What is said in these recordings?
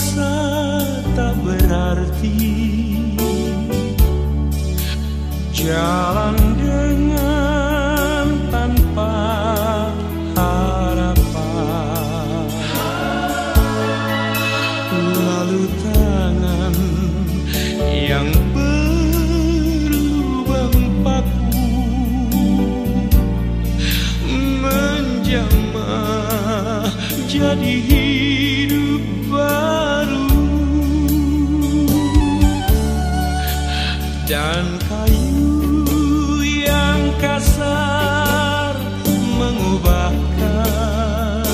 merasa tak berarti, jalan dengan tanpa harapan, lalu tangan yang berlubang paku menjamah jadi hidup baru, dan kayu yang kasar mengubahkan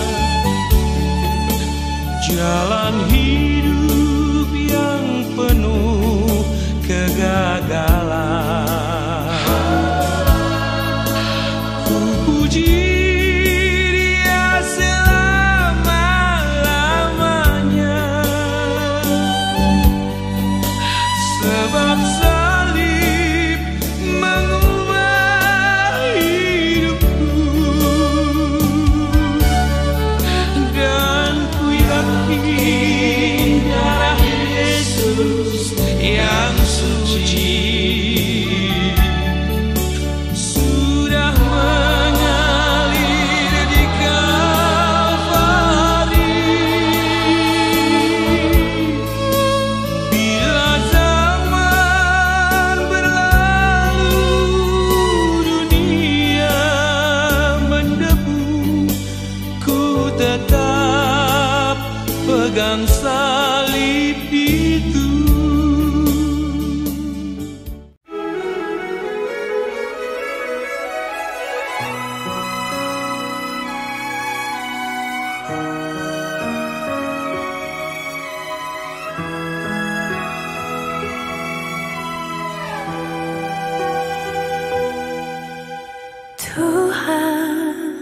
jalan hidup yang penuh kegagalan. Ku puji Dia selama-lamanya, sebab salib mengubah hidupku, dan ku yakin darah Yesus yang suci sudah mengalir di Kalvari. Bila zaman berlalu, dunia mendebu, ku tetap pegang salib itu. Tuhan,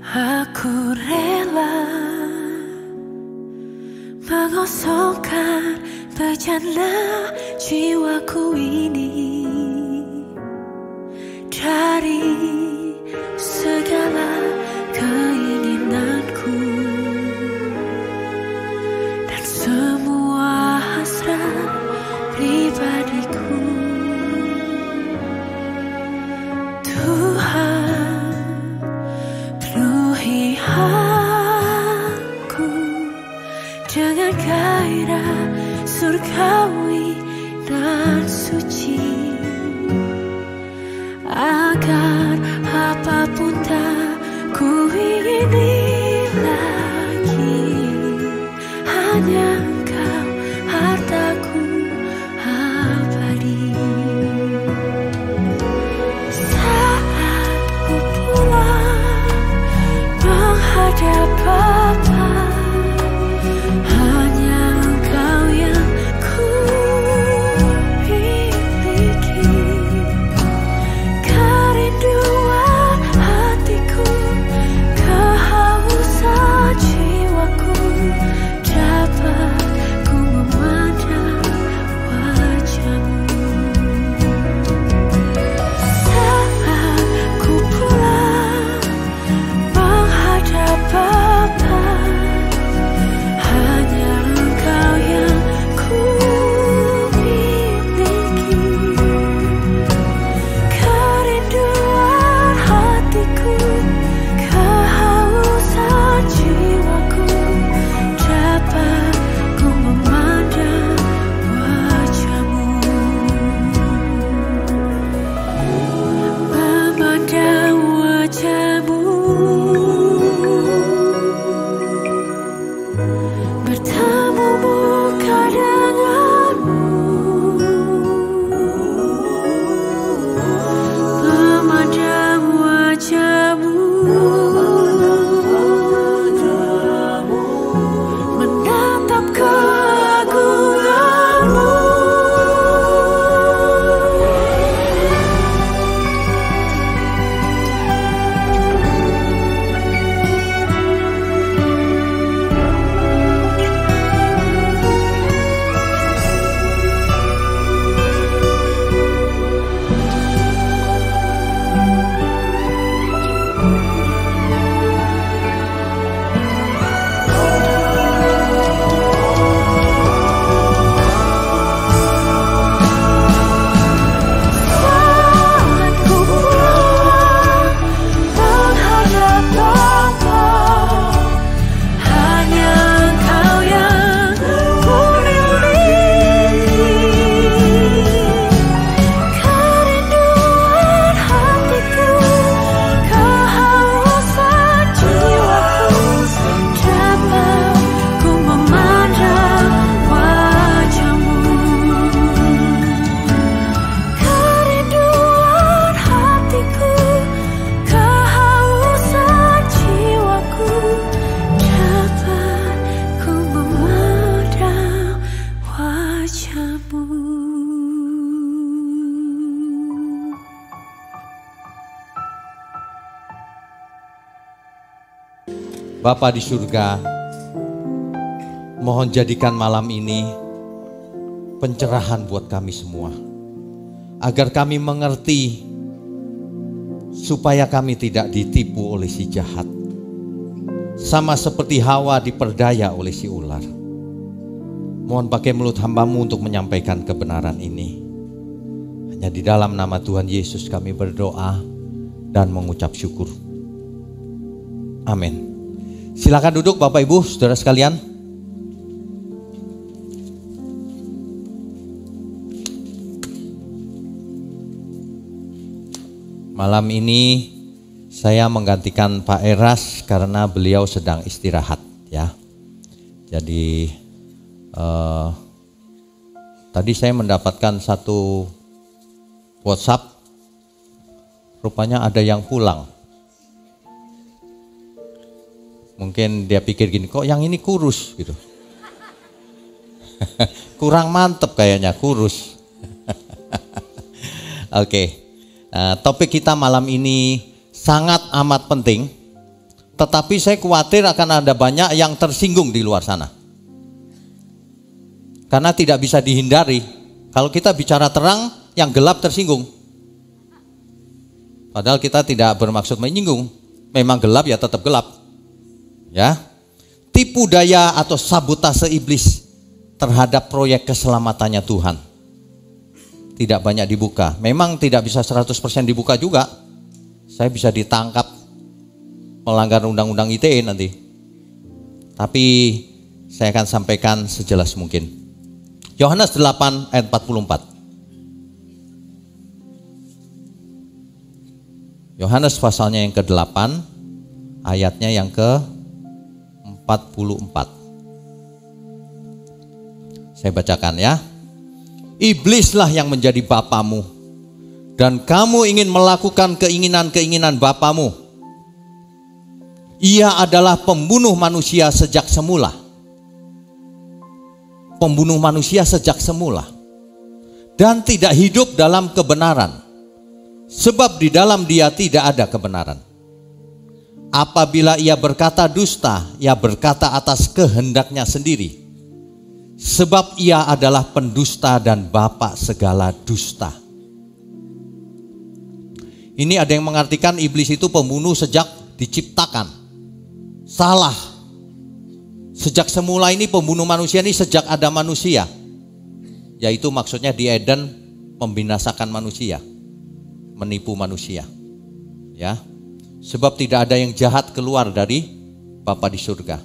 aku rela mengosongkan bejana jiwaku ini dari segala keinginanku dan semua hasrat pribadiku. Tuhan, penuhi aku dengan gairah surgawi dan suci, agar apapun tak ku ingini lagi, hanya Engkau hartaku abadi. Saat ku pulang menghadap Bapa, hanya Engkau yang ku miliki. Kerinduan hatiku, kehausan jiwaku, dapat ku memandang wajah-Mu. Saat ku pulang menghadap Bapa, hanya Engkau yang ku miliki. Kerinduan hatiku, kehausan jiwaku, dapat ku memandang wajah-Mu. Memandang wajah-Mu, bertemu muka denganmu. Memandang wajah-Mu, menatap keagungan-Mu. Bapa di surga, mohon jadikan malam ini pencerahan buat kami semua, agar kami mengerti, supaya kami tidak ditipu oleh si jahat, sama seperti Hawa diperdaya oleh si ular. Mohon pakai mulut hamba-Mu untuk menyampaikan kebenaran ini. Hanya di dalam nama Tuhan Yesus kami berdoa dan mengucap syukur. Amin. Silakan duduk Bapak Ibu, saudara sekalian. Malam ini saya menggantikan Pak Eras karena beliau sedang istirahat ya. Jadi tadi saya mendapatkan satu WhatsApp, rupanya ada yang pulang. Mungkin dia pikir gini, kok yang ini kurus gitu. Kurang mantep kayaknya, kurus. Oke. Topik kita malam ini sangat amat penting, tetapi saya khawatir akan ada banyak yang tersinggung di luar sana. Karena tidak bisa dihindari, kalau kita bicara terang, yang gelap tersinggung. Padahal kita tidak bermaksud menyinggung, memang gelap ya tetap gelap. Ya, tipu daya atau sabotase iblis terhadap proyek keselamatannya Tuhan tidak banyak dibuka. Memang tidak bisa 100% dibuka juga. Saya bisa ditangkap melanggar undang-undang ITE nanti. Tapi saya akan sampaikan sejelas mungkin. Yohanes 8 ayat 44. Yohanes pasalnya yang ke-8, ayatnya yang ke-44. Saya bacakan ya. Iblislah yang menjadi bapamu, dan kamu ingin melakukan keinginan-keinginan bapamu. Ia adalah pembunuh manusia sejak semula. Pembunuh manusia sejak semula. Dan tidak hidup dalam kebenaran. Sebab di dalam dia tidak ada kebenaran. Apabila ia berkata dusta, ia berkata atas kehendaknya sendiri. Sebab ia adalah pendusta dan bapa segala dusta. Ini ada yang mengartikan iblis itu pembunuh sejak diciptakan. Salah. Sejak semula ini pembunuh manusia ini sejak ada manusia. Yaitu maksudnya di Eden membinasakan manusia. Menipu manusia. Ya. Sebab tidak ada yang jahat keluar dari Bapa di surga.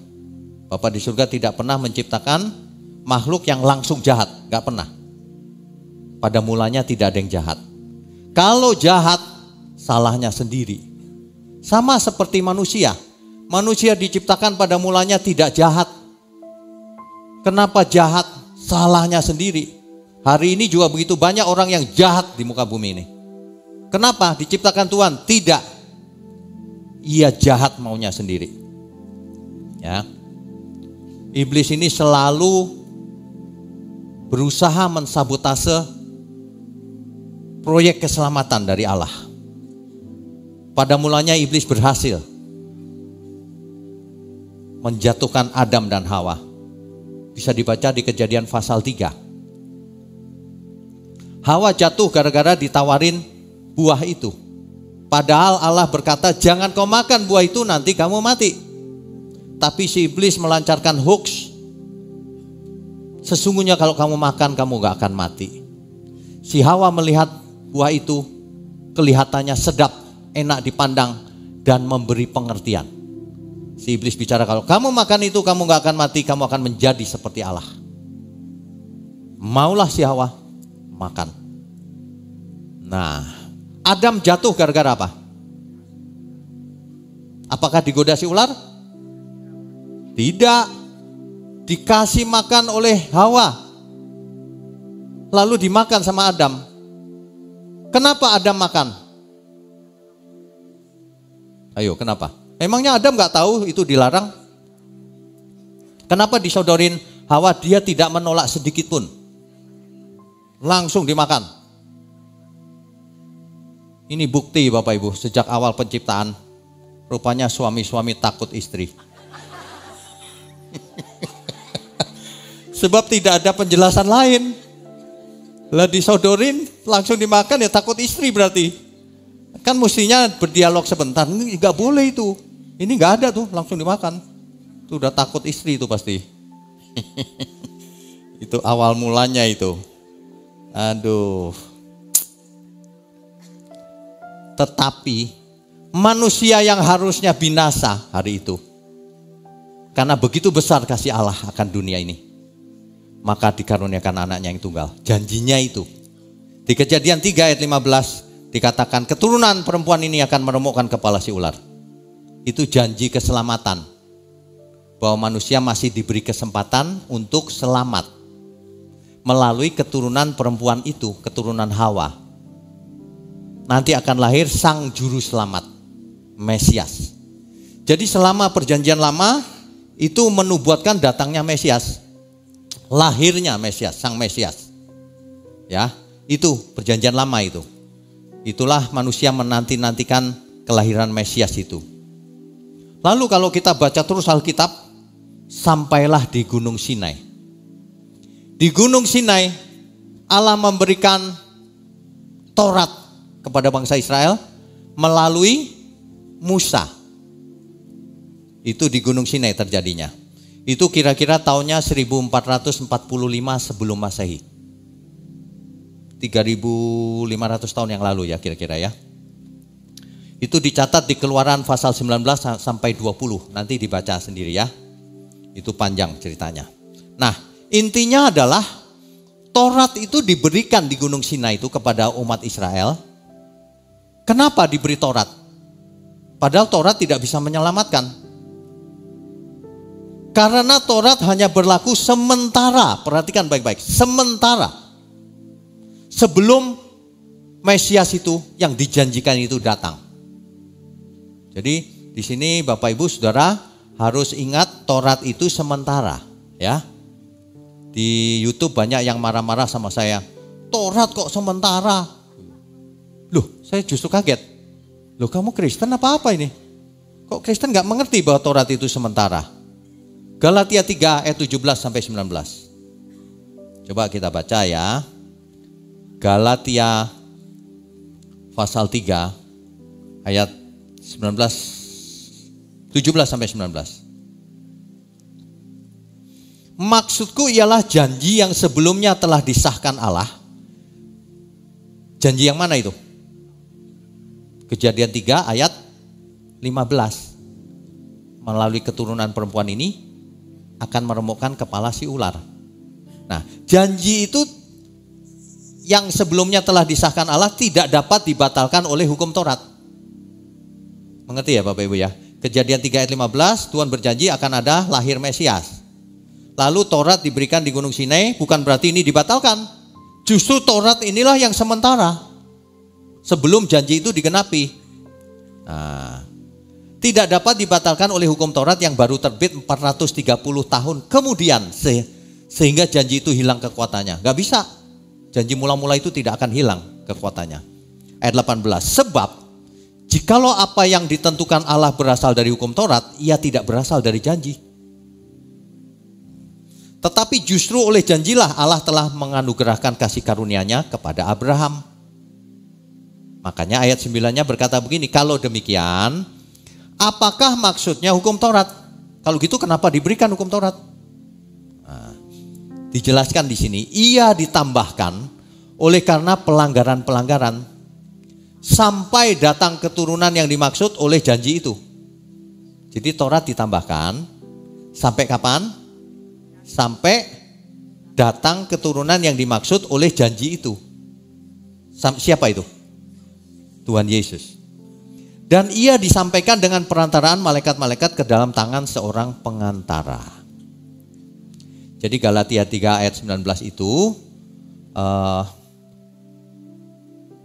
Bapa di surga tidak pernah menciptakan makhluk yang langsung jahat, gak pernah. Pada mulanya tidak ada yang jahat. Kalau jahat, salahnya sendiri. Sama seperti manusia. Manusia diciptakan pada mulanya tidak jahat. Kenapa jahat? Salahnya sendiri. Hari ini juga begitu banyak orang yang jahat di muka bumi ini. Kenapa? Diciptakan Tuhan? Tidak. Ia jahat maunya sendiri. Ya. Iblis ini selalu berusaha mensabotase proyek keselamatan dari Allah. Pada mulanya iblis berhasil menjatuhkan Adam dan Hawa. Bisa dibaca di Kejadian pasal 3. Hawa jatuh gara-gara ditawarin buah itu. Padahal Allah berkata, jangan kau makan buah itu, nanti kamu mati. Tapi si iblis melancarkan hoax. Sesungguhnya kalau kamu makan, kamu gak akan mati. Si Hawa melihat buah itu, kelihatannya sedap, enak dipandang, dan memberi pengertian. Si iblis bicara, kalau kamu makan itu, kamu gak akan mati, kamu akan menjadi seperti Allah. Maulah si Hawa makan. Nah, Adam jatuh gara-gara apa? Apakah digoda si ular? Tidak. Dikasih makan oleh Hawa. Lalu dimakan sama Adam. Kenapa Adam makan? Ayo, kenapa? Memangnya Adam gak tahu itu dilarang? Kenapa disodorin Hawa? Dia tidak menolak sedikit pun. Langsung dimakan. Ini bukti Bapak Ibu, sejak awal penciptaan, rupanya suami-suami takut istri. Sebab tidak ada penjelasan lain. Lah disodorin langsung dimakan ya takut istri berarti. Kan mestinya berdialog sebentar, ini nggak boleh itu. Ini nggak ada tuh, langsung dimakan. Itu udah takut istri itu pasti. Itu awal mulanya itu. Aduh. Tetapi manusia yang harusnya binasa hari itu, karena begitu besar kasih Allah akan dunia ini, maka dikaruniakan anaknya yang tunggal. Janjinya itu di Kejadian 3 ayat 15 dikatakan keturunan perempuan ini akan meremukkan kepala si ular. Itu janji keselamatan, bahwa manusia masih diberi kesempatan untuk selamat melalui keturunan perempuan itu, keturunan Hawa. Nanti akan lahir sang juru selamat, Mesias. Jadi selama perjanjian lama itu menubuatkan datangnya Mesias, lahirnya Mesias, sang Mesias. Ya, itu perjanjian lama itu. Itulah manusia menanti-nantikan kelahiran Mesias itu. Lalu kalau kita baca terus Alkitab, sampailah di Gunung Sinai. Di Gunung Sinai Allah memberikan Taurat kepada bangsa Israel melalui Musa. Itu di Gunung Sinai terjadinya. Itu kira-kira tahunnya 1445 sebelum Masehi. 3.500 tahun yang lalu ya kira-kira ya. Itu dicatat di Keluaran pasal 19 sampai 20. Nanti dibaca sendiri ya. Itu panjang ceritanya. Nah, intinya adalah Taurat itu diberikan di Gunung Sinai itu kepada umat Israel. Kenapa diberi Taurat? Padahal Taurat tidak bisa menyelamatkan. Karena Taurat hanya berlaku sementara. Perhatikan baik-baik, sementara. Sebelum Mesias itu yang dijanjikan itu datang. Jadi di sini Bapak Ibu Saudara harus ingat Taurat itu sementara ya. Di YouTube banyak yang marah-marah sama saya. Taurat kok sementara? Loh, saya justru kaget. Loh, kamu Kristen apa ini? Kok Kristen gak mengerti bahwa Taurat itu sementara? Galatia 3 ayat 17 sampai 19. Coba kita baca ya. Galatia pasal 3 ayat 17 sampai 19. Maksudku ialah janji yang sebelumnya telah disahkan Allah. Janji yang mana itu? Kejadian 3 ayat 15. Melalui keturunan perempuan ini akan meremukkan kepala si ular. Nah, janji itu yang sebelumnya telah disahkan Allah tidak dapat dibatalkan oleh hukum Taurat. Mengerti ya Bapak Ibu ya? Kejadian 3 ayat 15, Tuhan berjanji akan ada lahir Mesias. Lalu Taurat diberikan di Gunung Sinai, bukan berarti ini dibatalkan. Justru Taurat inilah yang sementara. Sebelum janji itu digenapi. Nah, tidak dapat dibatalkan oleh hukum Taurat yang baru terbit 430 tahun kemudian. Sehingga janji itu hilang kekuatannya. Gak bisa. Janji mula-mula itu tidak akan hilang kekuatannya. Ayat 18, sebab jikalau apa yang ditentukan Allah berasal dari hukum Taurat, ia tidak berasal dari janji. Tetapi justru oleh janjilah Allah telah menganugerahkan kasih karunia-Nya kepada Abraham. Makanya ayat 9-nya berkata begini, kalau demikian, apakah maksudnya hukum Taurat? Kalau gitu kenapa diberikan hukum Taurat? Nah, dijelaskan di sini, ia ditambahkan oleh karena pelanggaran-pelanggaran sampai datang keturunan yang dimaksud oleh janji itu. Jadi Taurat ditambahkan sampai kapan? Sampai datang keturunan yang dimaksud oleh janji itu. Siapa itu? Tuhan Yesus. Dan ia disampaikan dengan perantaraan malaikat-malaikat ke dalam tangan seorang pengantara. Jadi Galatia 3 ayat 19 itu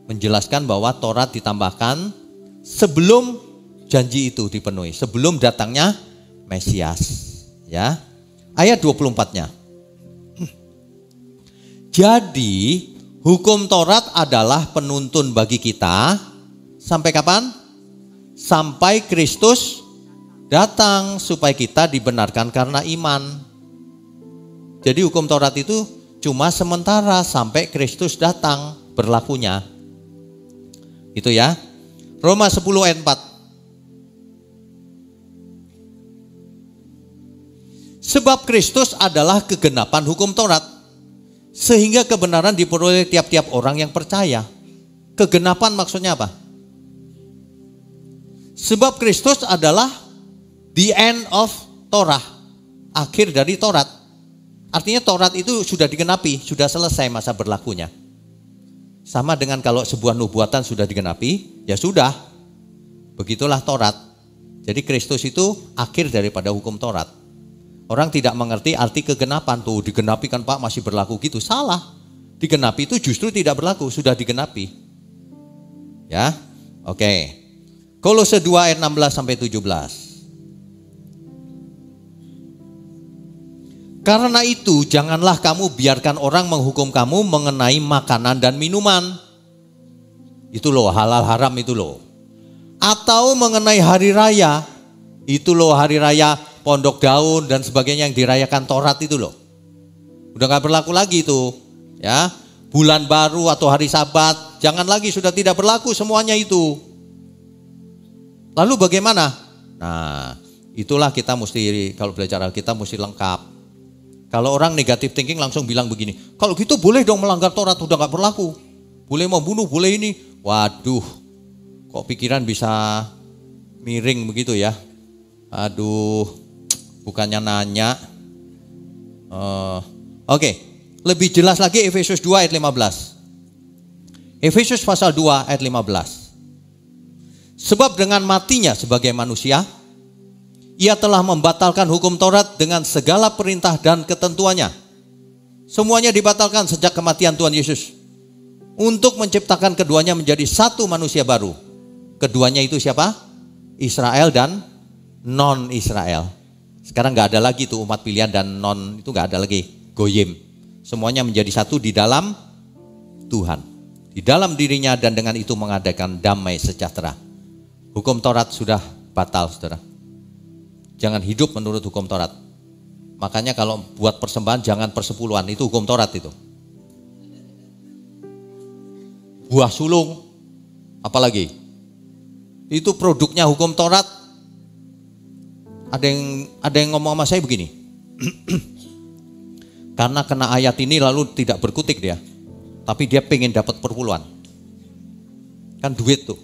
menjelaskan bahwa Taurat ditambahkan sebelum janji itu dipenuhi, sebelum datangnya Mesias. Ya, ayat 24-nya. Jadi hukum Taurat adalah penuntun bagi kita sampai kapan? Sampai Kristus datang supaya kita dibenarkan karena iman. Jadi hukum Taurat itu cuma sementara sampai Kristus datang berlakunya. Itu ya. Roma 10 ayat 4. Sebab Kristus adalah kegenapan hukum Taurat, sehingga kebenaran diperoleh tiap-tiap orang yang percaya. Kegenapan maksudnya apa? Sebab Kristus adalah the end of Torah, akhir dari Taurat. Artinya Taurat itu sudah digenapi, sudah selesai masa berlakunya. Sama dengan kalau sebuah nubuatan sudah digenapi, ya sudah. Begitulah Taurat. Jadi Kristus itu akhir daripada hukum Taurat. Orang tidak mengerti arti kegenapan. Tuh digenapi kan Pak masih berlaku gitu. Salah. Digenapi itu justru tidak berlaku, sudah digenapi. Ya. Oke. Kolose 2 ayat 16 sampai 17. Karena itu janganlah kamu biarkan orang menghukum kamu mengenai makanan dan minuman. Itu loh halal haram itu loh. Atau mengenai hari raya. Itu loh hari raya Pondok Daun dan sebagainya yang dirayakan Taurat itu loh. Udah gak berlaku lagi itu. Ya, bulan baru atau hari Sabat, jangan lagi, sudah tidak berlaku semuanya itu. Lalu bagaimana? Nah, itulah kita mesti, kalau belajar Alkitab mesti lengkap. Kalau orang negatif thinking langsung bilang begini, kalau gitu boleh dong melanggar Taurat, udah gak berlaku. Boleh membunuh, boleh ini. Waduh, kok pikiran bisa miring begitu ya. Aduh, bukannya nanya. Oke, lebih jelas lagi Efesus 2 ayat 15. Efesus pasal 2 ayat 15. Sebab dengan matinya sebagai manusia, ia telah membatalkan hukum Taurat dengan segala perintah dan ketentuannya. Semuanya dibatalkan sejak kematian Tuhan Yesus. Untuk menciptakan keduanya menjadi satu manusia baru. Keduanya itu siapa? Israel dan non-Israel. Sekarang gak ada lagi tuh umat pilihan dan non, itu gak ada lagi. Goyim. Semuanya menjadi satu di dalam Tuhan. Di dalam dirinya dan dengan itu mengadakan damai sejahtera. Hukum Taurat sudah batal, saudara. Jangan hidup menurut hukum Taurat. Makanya kalau buat persembahan jangan persepuluhan, itu hukum Taurat itu. Buah sulung, apalagi? Itu produknya hukum Taurat. Ada yang ngomong sama saya begini. Karena kena ayat ini lalu tidak berkutik dia. Tapi dia pengen dapat perpuluhan. Kan duit tuh.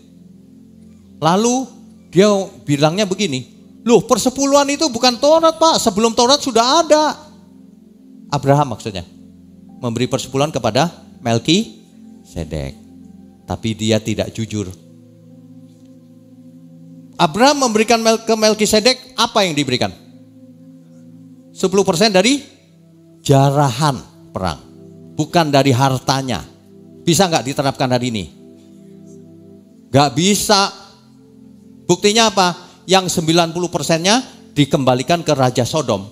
Lalu dia bilangnya begini, loh persepuluhan itu bukan Taurat Pak, sebelum Taurat sudah ada. Abraham maksudnya, memberi persepuluhan kepada Melkisedek. Tapi dia tidak jujur. Abraham memberikan ke Melkisedek, apa yang diberikan? 10% dari jarahan perang, bukan dari hartanya. Bisa nggak diterapkan hari ini? Nggak bisa. Buktinya apa? Yang 90%-nya dikembalikan ke Raja Sodom.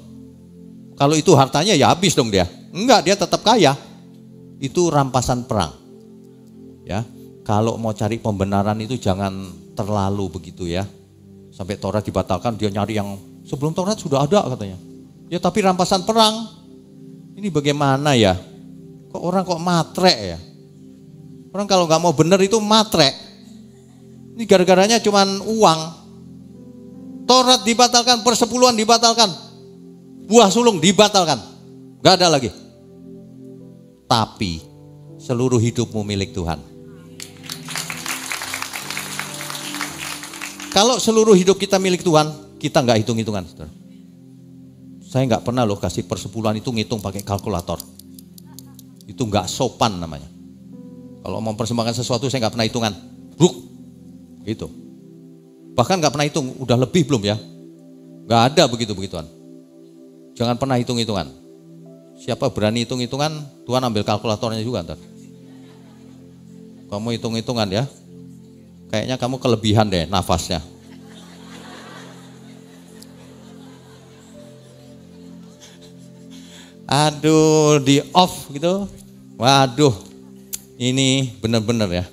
Kalau itu hartanya ya habis dong dia. Enggak, dia tetap kaya. Itu rampasan perang. Ya, kalau mau cari pembenaran itu jangan terlalu begitu ya. Sampai Taurat dibatalkan, dia nyari yang sebelum Taurat sudah ada katanya. Ya tapi rampasan perang. Ini bagaimana ya? Kok orang kok matre ya? Orang kalau nggak mau bener itu matre. Ini gara-garanya cuman uang. Taurat dibatalkan, persepuluhan dibatalkan. Buah sulung dibatalkan. Gak ada lagi. Tapi seluruh hidupmu milik Tuhan. Kalau seluruh hidup kita milik Tuhan, kita gak hitung-hitungan. Saya gak pernah loh kasih persepuluhan itu ngitung pakai kalkulator. Itu gak sopan namanya. Kalau mau mempersembahkan sesuatu saya gak pernah hitungan. Bruk. Gitu. Bahkan gak pernah hitung, udah lebih belum ya? Gak ada begitu-begituan. Jangan pernah hitung-hitungan. Siapa berani hitung-hitungan, Tuhan ambil kalkulatornya juga ntar. Kamu hitung-hitungan ya. Kayaknya kamu kelebihan deh nafasnya. Aduh, di off gitu. Waduh, ini benar-benar ya.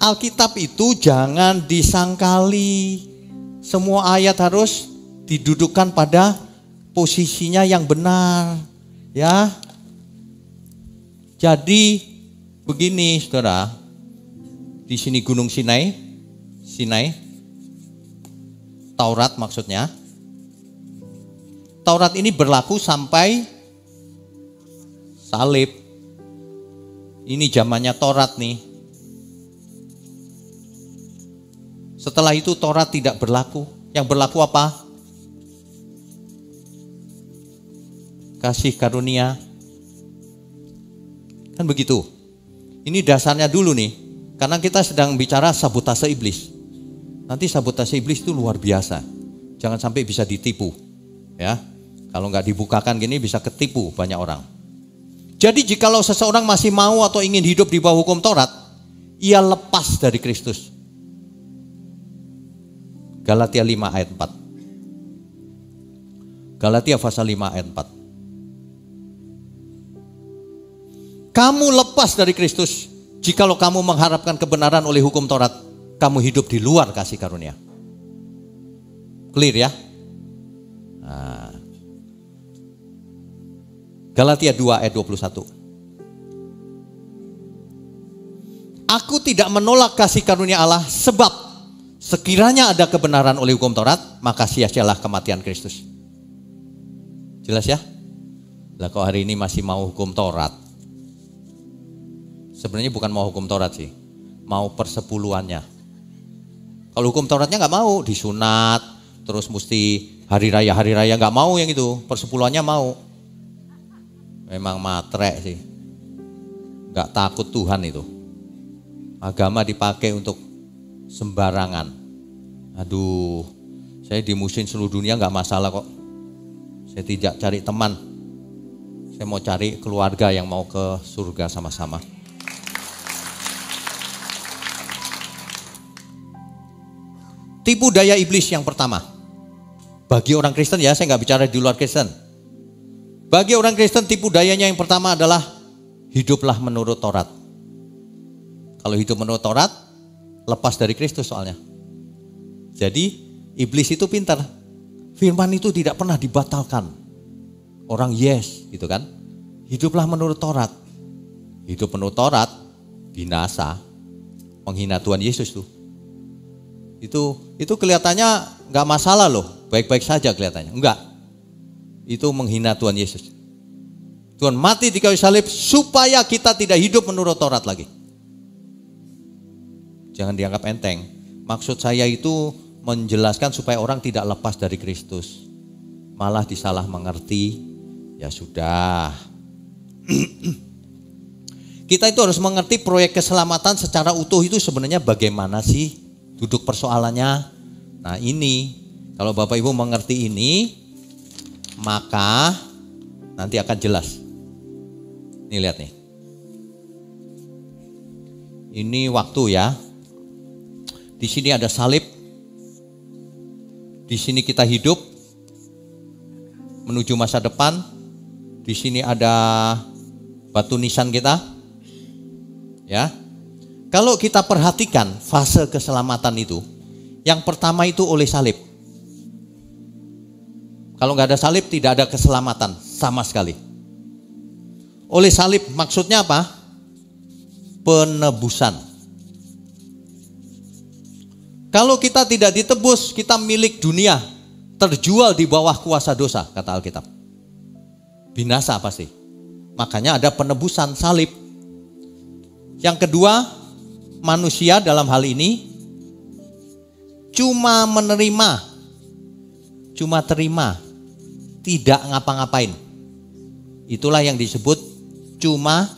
Alkitab itu jangan disangkali. Semua ayat harus didudukkan pada posisinya yang benar, ya. Jadi begini, Saudara. Di sini Gunung Sinai, Taurat maksudnya. Taurat ini berlaku sampai salib. Ini zamannya Taurat nih. Setelah itu Taurat tidak berlaku. Yang berlaku apa? Kasih karunia. Kan begitu. Ini dasarnya dulu nih. Karena kita sedang bicara sabotase iblis. Nanti sabotase iblis itu luar biasa. Jangan sampai bisa ditipu. Ya. Kalau nggak dibukakan gini bisa ketipu banyak orang. Jadi jikalau seseorang masih mau atau ingin hidup di bawah hukum Taurat, ia lepas dari Kristus. Galatia 5 ayat 4. Galatia pasal 5 ayat 4. Kamu lepas dari Kristus jikalau kamu mengharapkan kebenaran oleh hukum Taurat, kamu hidup di luar kasih karunia. Clear ya? Nah. Galatia 2 ayat 21. Aku tidak menolak kasih karunia Allah sebab sekiranya ada kebenaran oleh hukum Taurat, maka sia-sialah kematian Kristus. Jelas ya? Lah kok hari ini masih mau hukum Taurat? Sebenarnya bukan mau hukum Taurat sih, mau persepuluhannya. Kalau hukum Tauratnya nggak mau, disunat, terus mesti hari raya nggak mau yang itu, persepuluhannya mau. Memang matre sih, nggak takut Tuhan itu. Agama dipakai untuk sembarangan. Aduh, saya dimusuhin seluruh dunia nggak masalah kok. Saya tidak cari teman, saya mau cari keluarga yang mau ke surga sama-sama. Tipu daya iblis yang pertama. Bagi orang Kristen ya, saya nggak bicara di luar Kristen. Bagi orang Kristen tipu dayanya yang pertama adalah hiduplah menurut Taurat. Kalau hidup menurut Taurat, lepas dari Kristus soalnya. Jadi iblis itu pintar. Firman itu tidak pernah dibatalkan. Orang yes gitu kan. Hiduplah menurut Taurat. Hidup menurut Taurat, binasa. Menghina Tuhan Yesus tuh. Itu kelihatannya nggak masalah loh, baik-baik saja kelihatannya. Enggak, itu menghina Tuhan Yesus. Tuhan mati di kayu salib supaya kita tidak hidup menurut Taurat lagi. Jangan dianggap enteng. Maksud saya itu menjelaskan supaya orang tidak lepas dari Kristus, malah disalah mengerti. Ya sudah. Kita itu harus mengerti proyek keselamatan secara utuh itu sebenarnya bagaimana sih? Duduk persoalannya. Nah ini, kalau Bapak Ibu mengerti ini, maka nanti akan jelas. Nih lihat nih. Ini waktu ya. Di sini ada salib. Di sini kita hidup menuju masa depan. Di sini ada batu nisan kita. Ya. Kalau kita perhatikan fase keselamatan itu, yang pertama itu oleh salib. Kalau nggak ada salib tidak ada keselamatan sama sekali. Oleh salib maksudnya apa? Penebusan. Kalau kita tidak ditebus, kita milik dunia, terjual di bawah kuasa dosa, kata Alkitab. Binasa pasti. Makanya ada penebusan salib. Yang kedua, manusia dalam hal ini cuma menerima, cuma terima, tidak ngapa-ngapain. Itulah yang disebut cuma.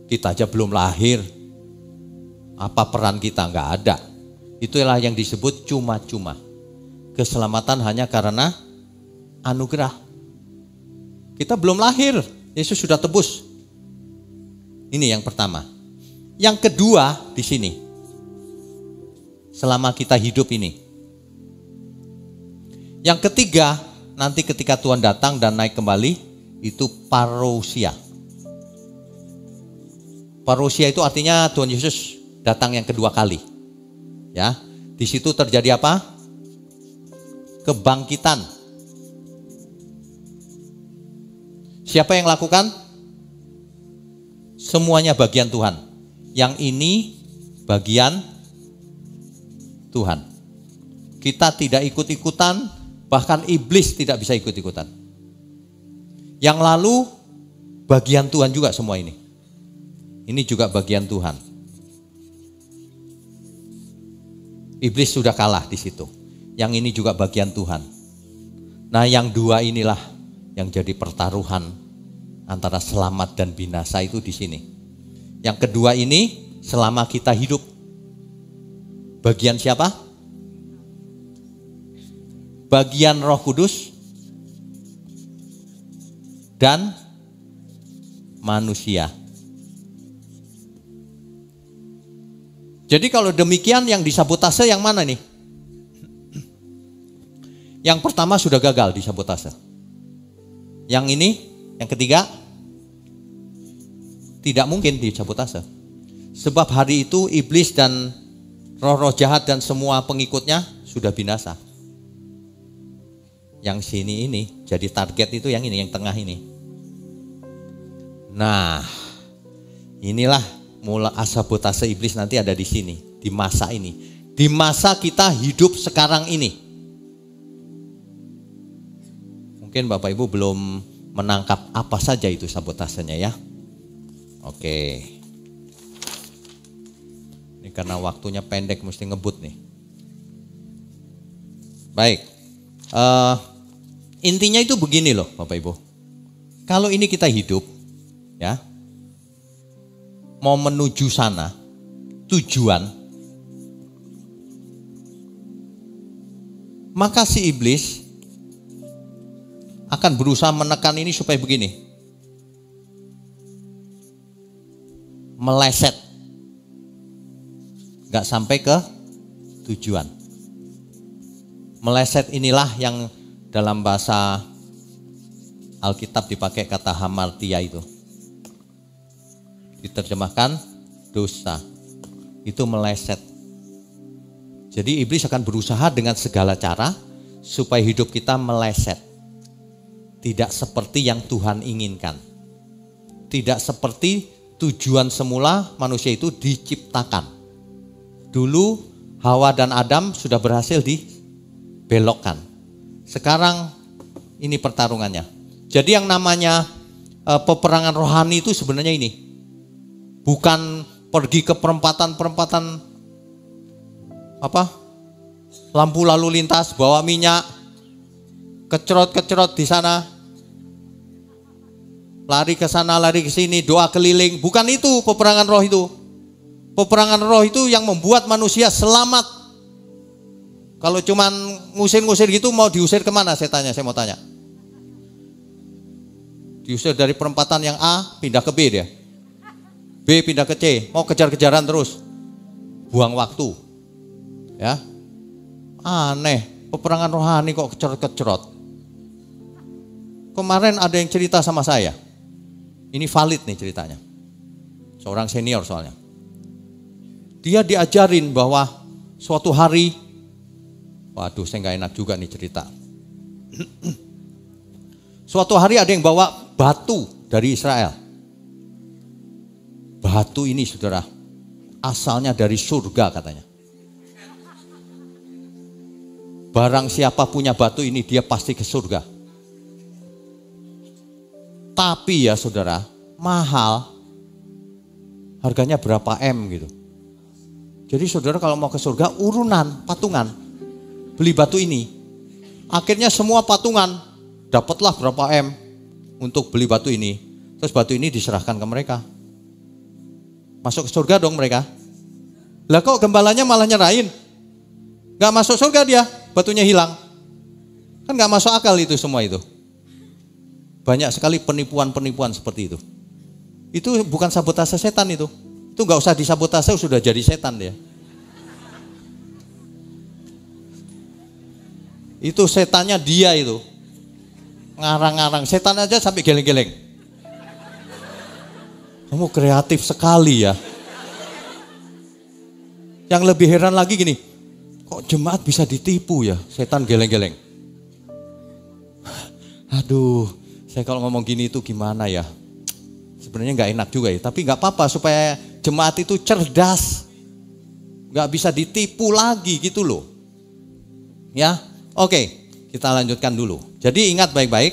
Kita aja belum lahir, apa peran kita nggak ada. Itulah yang disebut cuma-cuma. Keselamatan hanya karena anugerah. Kita belum lahir, Yesus sudah tebus. Ini yang pertama. Yang kedua di sini, selama kita hidup ini. Yang ketiga, nanti ketika Tuhan datang dan naik kembali, itu parousia. Parousia itu artinya Tuhan Yesus datang yang kedua kali. Ya, di situ terjadi apa? Kebangkitan. Siapa yang lakukan? Semuanya bagian Tuhan. Yang ini bagian Tuhan. Kita tidak ikut-ikutan, bahkan iblis tidak bisa ikut-ikutan. Yang lalu bagian Tuhan juga semua ini. Ini juga bagian Tuhan. Iblis sudah kalah di situ. Yang ini juga bagian Tuhan. Nah, yang dua inilah yang jadi pertaruhan antara selamat dan binasa itu di sini. Yang kedua ini selama kita hidup. Bagian siapa? Bagian Roh Kudus dan manusia. Jadi kalau demikian yang disabotase yang mana nih? Yang pertama sudah gagal disabotase. Yang ini, yang ketiga, tidak mungkin disabotase. Sebab hari itu iblis dan roh-roh jahat dan semua pengikutnya sudah binasa. Yang sini ini jadi target itu yang ini, yang tengah ini. Nah, inilah mula sabotase iblis nanti ada di sini, di masa ini. Di masa kita hidup sekarang ini. Mungkin Bapak Ibu belum menangkap apa saja itu sabotasenya ya. Oke. Ini karena waktunya pendek mesti ngebut nih. Baik. Intinya itu begini loh Bapak Ibu. Kalau ini kita hidup ya, mau menuju sana, tujuan, maka si iblis akan berusaha menekan ini supaya begini, meleset, gak sampai ke tujuan. Meleset inilah yang dalam bahasa Alkitab dipakai kata hamartia itu. Diterjemahkan dosa. Itu meleset. Jadi iblis akan berusaha dengan segala cara supaya hidup kita meleset. Tidak seperti yang Tuhan inginkan. Tidak seperti tujuan semula manusia itu diciptakan. Dulu Hawa dan Adam sudah berhasil dibelokkan. Sekarang ini pertarungannya. Jadi yang namanya peperangan rohani itu sebenarnya ini. Bukan pergi ke perempatan-perempatan apa? Lampu lalu lintas, bawa minyak, kecerot-kecerot di sana. Lari ke sana, lari ke sini, doa keliling. Bukan itu peperangan roh itu. Peperangan roh itu yang membuat manusia selamat. Kalau cuman ngusir-ngusir gitu mau diusir kemana saya mau tanya. Diusir dari perempatan yang A pindah ke B dia. B pindah ke C, mau kejar-kejaran terus. Buang waktu. Ya. Aneh, peperangan rohani kok kecerot-kecerot. Kemarin ada yang cerita sama saya. Ini valid nih ceritanya. Seorang senior soalnya. Dia diajarin bahwa suatu hari, waduh saya gak enak juga nih cerita. Suatu hari ada yang bawa batu dari Israel. Batu ini saudara, asalnya dari surga katanya. Barang siapa punya batu ini dia pasti ke surga. Tapi ya saudara, mahal. Harganya berapa M gitu. Jadi saudara kalau mau ke surga urunan, patungan. Beli batu ini. Akhirnya semua patungan, dapatlah berapa M untuk beli batu ini. Terus batu ini diserahkan ke mereka. Masuk ke surga dong mereka. Lah kok gembalanya malah nyerahin? Gak masuk surga dia, batunya hilang. Kan gak masuk akal itu semua itu. Banyak sekali penipuan-penipuan seperti itu. Itu bukan sabotase setan itu. Itu gak usah disabotase sudah jadi setan dia. Itu setannya dia itu. Ngarang-ngarang, setan aja sampai geleng-geleng. Kamu kreatif sekali ya. Yang lebih heran lagi gini, kok jemaat bisa ditipu ya, setan geleng-geleng. Aduh, saya kalau ngomong gini itu gimana ya? Sebenarnya nggak enak juga ya, tapi nggak apa-apa supaya jemaat itu cerdas, nggak bisa ditipu lagi gitu loh. Ya, oke, kita lanjutkan dulu. Jadi ingat baik-baik,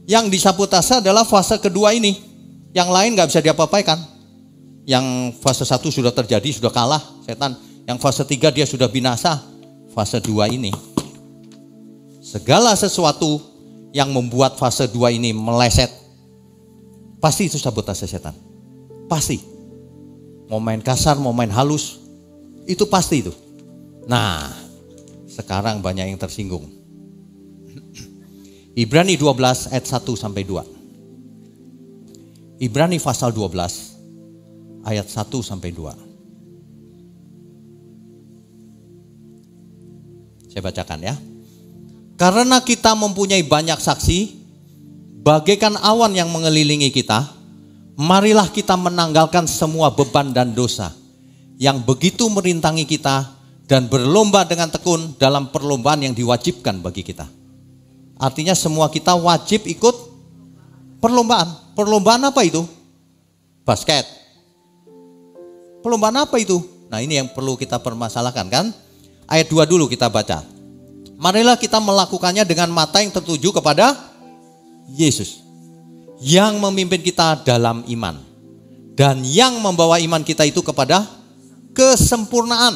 yang disabotase adalah fase kedua ini. Yang lain nggak bisa diapa-apakan. Yang fase 1 sudah terjadi, sudah kalah setan. Yang fase 3 dia sudah binasa. Fase 2 ini, segala sesuatu yang membuat fase 2 ini meleset, pasti itu sabotase setan. Pasti. Mau main kasar, mau main halus, itu pasti itu. Nah, sekarang banyak yang tersinggung. Ibrani 12 ayat 1 sampai 2. Ibrani pasal 12 ayat 1 sampai 2. Saya bacakan ya. Karena kita mempunyai banyak saksi, bagaikan awan yang mengelilingi kita, marilah kita menanggalkan semua beban dan dosa yang begitu merintangi kita dan berlomba dengan tekun dalam perlombaan yang diwajibkan bagi kita. Artinya semua kita wajib ikut perlombaan. Perlombaan apa itu? Basket. Perlombaan apa itu? Nah, ini yang perlu kita permasalahkan kan? Ayat 2 dulu kita baca. Marilah kita melakukannya dengan mata yang tertuju kepada Yesus, yang memimpin kita dalam iman, dan yang membawa iman kita itu kepada kesempurnaan,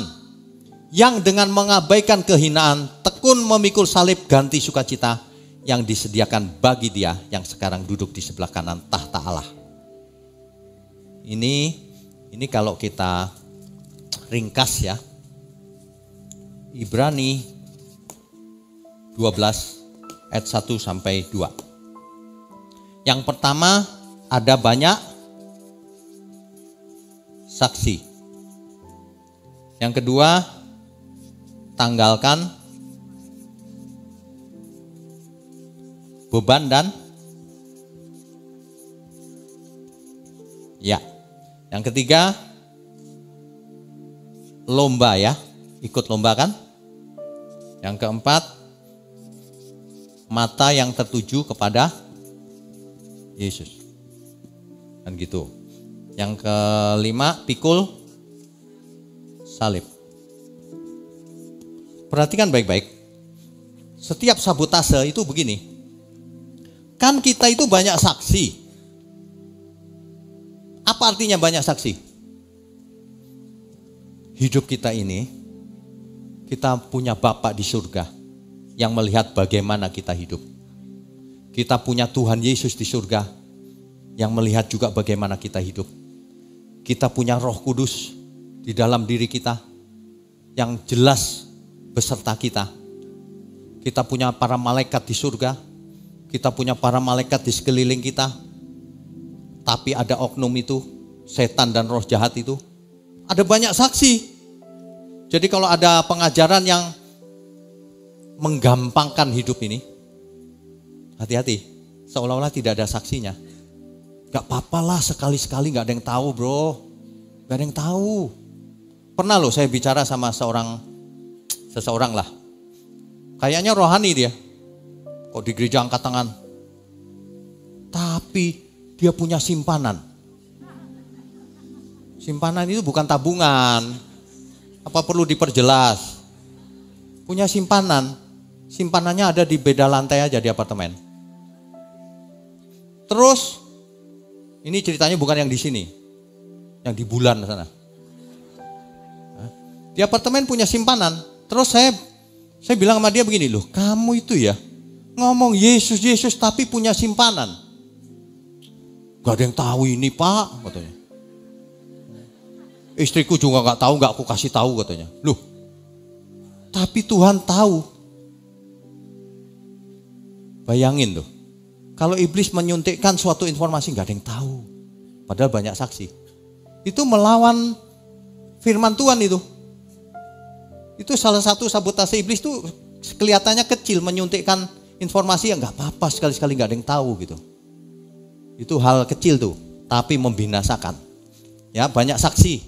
yang dengan mengabaikan kehinaan tekun memikul salib ganti sukacita yang disediakan bagi dia yang sekarang duduk di sebelah kanan tahta Allah. Ini kalau kita ringkas ya, Ibrani 12 ayat 1 sampai 2. Yang pertama, ada banyak saksi. Yang kedua, tanggalkan beban dan ya. Yang ketiga, lomba ya, ikut lomba kan. Yang keempat, mata yang tertuju kepada Yesus. Kan gitu. Yang kelima, pikul salib. Perhatikan baik-baik. Setiap sabotase itu begini. Kan kita itu banyak saksi. Apa artinya banyak saksi? Hidup kita ini, kita punya Bapa di surga yang melihat bagaimana kita hidup. Kita punya Tuhan Yesus di surga yang melihat juga bagaimana kita hidup. Kita punya Roh Kudus di dalam diri kita yang jelas beserta kita. Kita punya para malaikat di surga. Kita punya para malaikat di sekeliling kita. Tapi ada oknum itu, setan dan roh jahat itu. Ada banyak saksi. Jadi kalau ada pengajaran yang menggampangkan hidup ini, hati-hati. Seolah-olah tidak ada saksinya. Gak apa-apa lah, sekali-sekali gak ada yang tahu bro. Gak ada yang tahu. Pernah loh saya bicara sama seseorang lah. Kayaknya rohani dia. Kok di gereja angkat tangan. Tapi dia punya simpanan. Simpanan itu bukan tabungan. Apa perlu diperjelas? Punya simpanan. Simpanannya ada di beda lantai aja di apartemen. Terus, ini ceritanya bukan yang di sini. Yang di bulan sana. Di apartemen punya simpanan. Terus saya bilang sama dia begini, loh kamu itu ya ngomong Yesus tapi punya simpanan. Gak ada yang tahu ini pak katanya. Istriku juga gak tahu, gak aku kasih tahu katanya. Loh tapi Tuhan tahu. Bayangin loh. Kalau iblis menyuntikkan suatu informasi gak ada yang tahu. Padahal banyak saksi. Itu melawan firman Tuhan itu. Itu salah satu sabotase iblis tuh kelihatannya kecil, menyuntikkan informasi yang gak apa-apa sekali-sekali gak ada yang tahu gitu. Itu hal kecil tuh, tapi membinasakan. Ya, banyak saksi.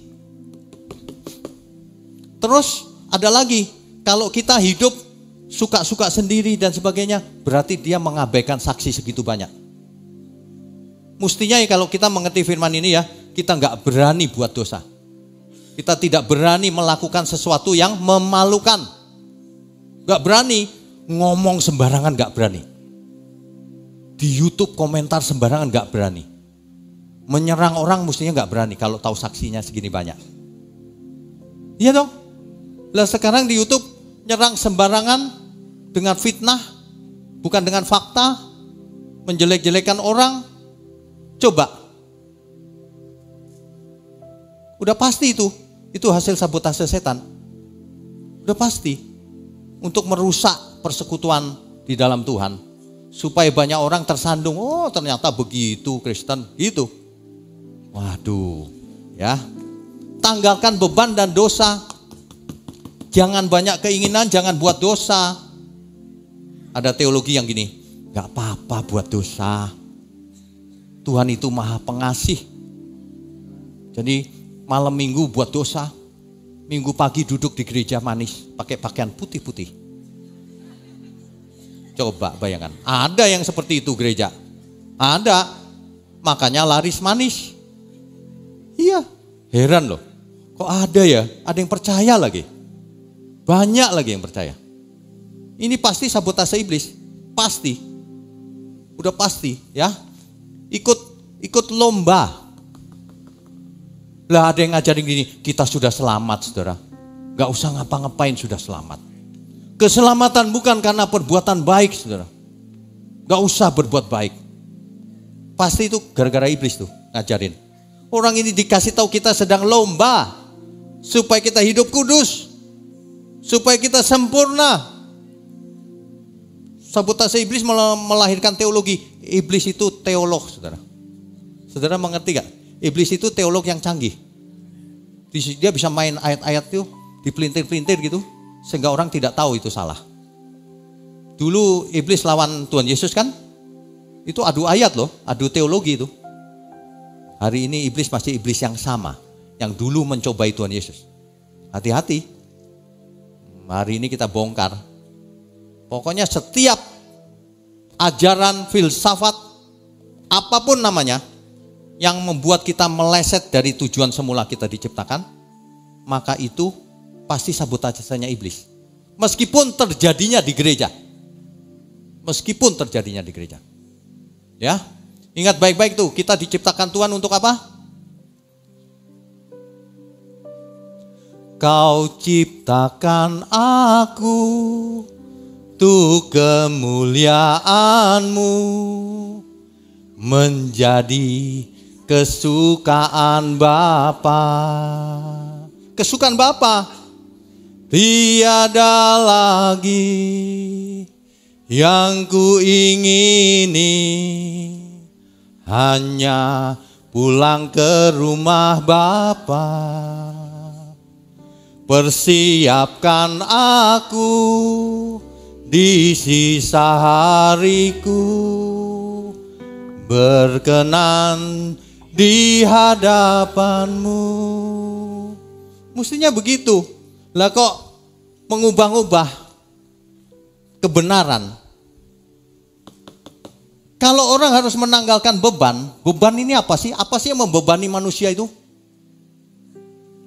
Terus ada lagi, kalau kita hidup suka-suka sendiri dan sebagainya, berarti dia mengabaikan saksi segitu banyak. Mestinya ya kalau kita mengerti firman ini ya, kita nggak berani buat dosa. Kita tidak berani melakukan sesuatu yang memalukan. Nggak berani ngomong sembarangan, nggak berani. Di YouTube komentar sembarangan nggak berani. Menyerang orang mestinya nggak berani kalau tahu saksinya segini banyak. Iya dong. Lah sekarang di YouTube nyerang sembarangan dengan fitnah, bukan dengan fakta, menjelek-jelekan orang. Coba. Udah pasti itu hasil sabotase setan. Udah pasti untuk merusak persekutuan di dalam Tuhan, supaya banyak orang tersandung. Oh, ternyata begitu Kristen, gitu. Waduh, ya. Tanggalkan beban dan dosa. Jangan banyak keinginan, jangan buat dosa. Ada teologi yang gini, gak apa-apa buat dosa. Tuhan itu maha pengasih. Jadi malam minggu buat dosa, minggu pagi duduk di gereja manis, pakai pakaian putih-putih. Coba bayangkan, ada yang seperti itu gereja. Ada, makanya laris manis. Iya, heran loh. Kok ada ya? Ada yang percaya lagi. Banyak lagi yang percaya. Ini pasti sabotase iblis. Pasti. Udah pasti ya. Ikut lomba. Lah ada yang ngajarin gini, kita sudah selamat saudara. Gak usah ngapa-ngapain sudah selamat. Keselamatan bukan karena perbuatan baik saudara. Gak usah berbuat baik. Pasti itu gara-gara iblis tuh ngajarin. Orang ini dikasih tahu kita sedang lomba. Supaya kita hidup kudus. Supaya kita sempurna. Sabotase iblis melahirkan teologi. Iblis itu teolog saudara. Saudara mengerti gak? Iblis itu teolog yang canggih. Dia bisa main ayat-ayat itu, dipelintir-pelintir gitu, sehingga orang tidak tahu itu salah. Dulu iblis lawan Tuhan Yesus kan, itu adu ayat loh, adu teologi itu. Hari ini iblis masih iblis yang sama, yang dulu mencobai Tuhan Yesus. Hati-hati, hari ini kita bongkar. Pokoknya setiap ajaran filsafat, apapun namanya, yang membuat kita meleset dari tujuan semula kita diciptakan, maka itu pasti sabotasenya iblis. Meskipun terjadinya di gereja. Meskipun terjadinya di gereja. Ya, ingat baik-baik tuh, kita diciptakan Tuhan untuk apa? Kau ciptakan aku untuk kemuliaan-Mu, menjadi kesukaan Bapa. Kesukaan Bapa. Tiada lagi yang ku ingini, hanya pulang ke rumah Bapa. Persiapkan aku di sisa hariku, berkenan di hadapan-Mu. Mestinya begitu. Lah kok mengubah-ubah kebenaran? Kalau orang harus menanggalkan beban ini apa sih? Apa sih yang membebani manusia itu?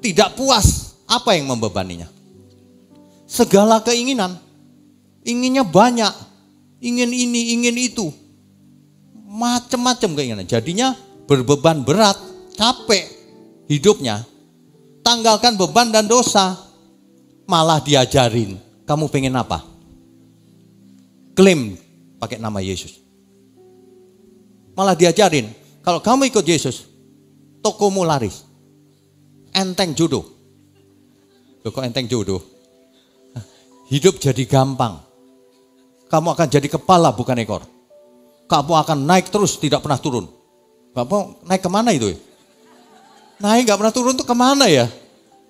Tidak puas. Apa yang membebaninya? Segala keinginan. Inginnya banyak. Ingin ini, ingin itu. Macam-macam keinginan. Jadinya berbeban berat, capek hidupnya. Tanggalkan beban dan dosa. Malah diajarin, kamu pengen apa? Klaim pakai nama Yesus. Malah diajarin, kalau kamu ikut Yesus, tokomu laris. Enteng jodoh. Loh, kok enteng jodoh? Hidup jadi gampang. Kamu akan jadi kepala bukan ekor. Kamu akan naik terus tidak pernah turun. Kamu naik kemana itu? Naik gak pernah turun itu kemana ya?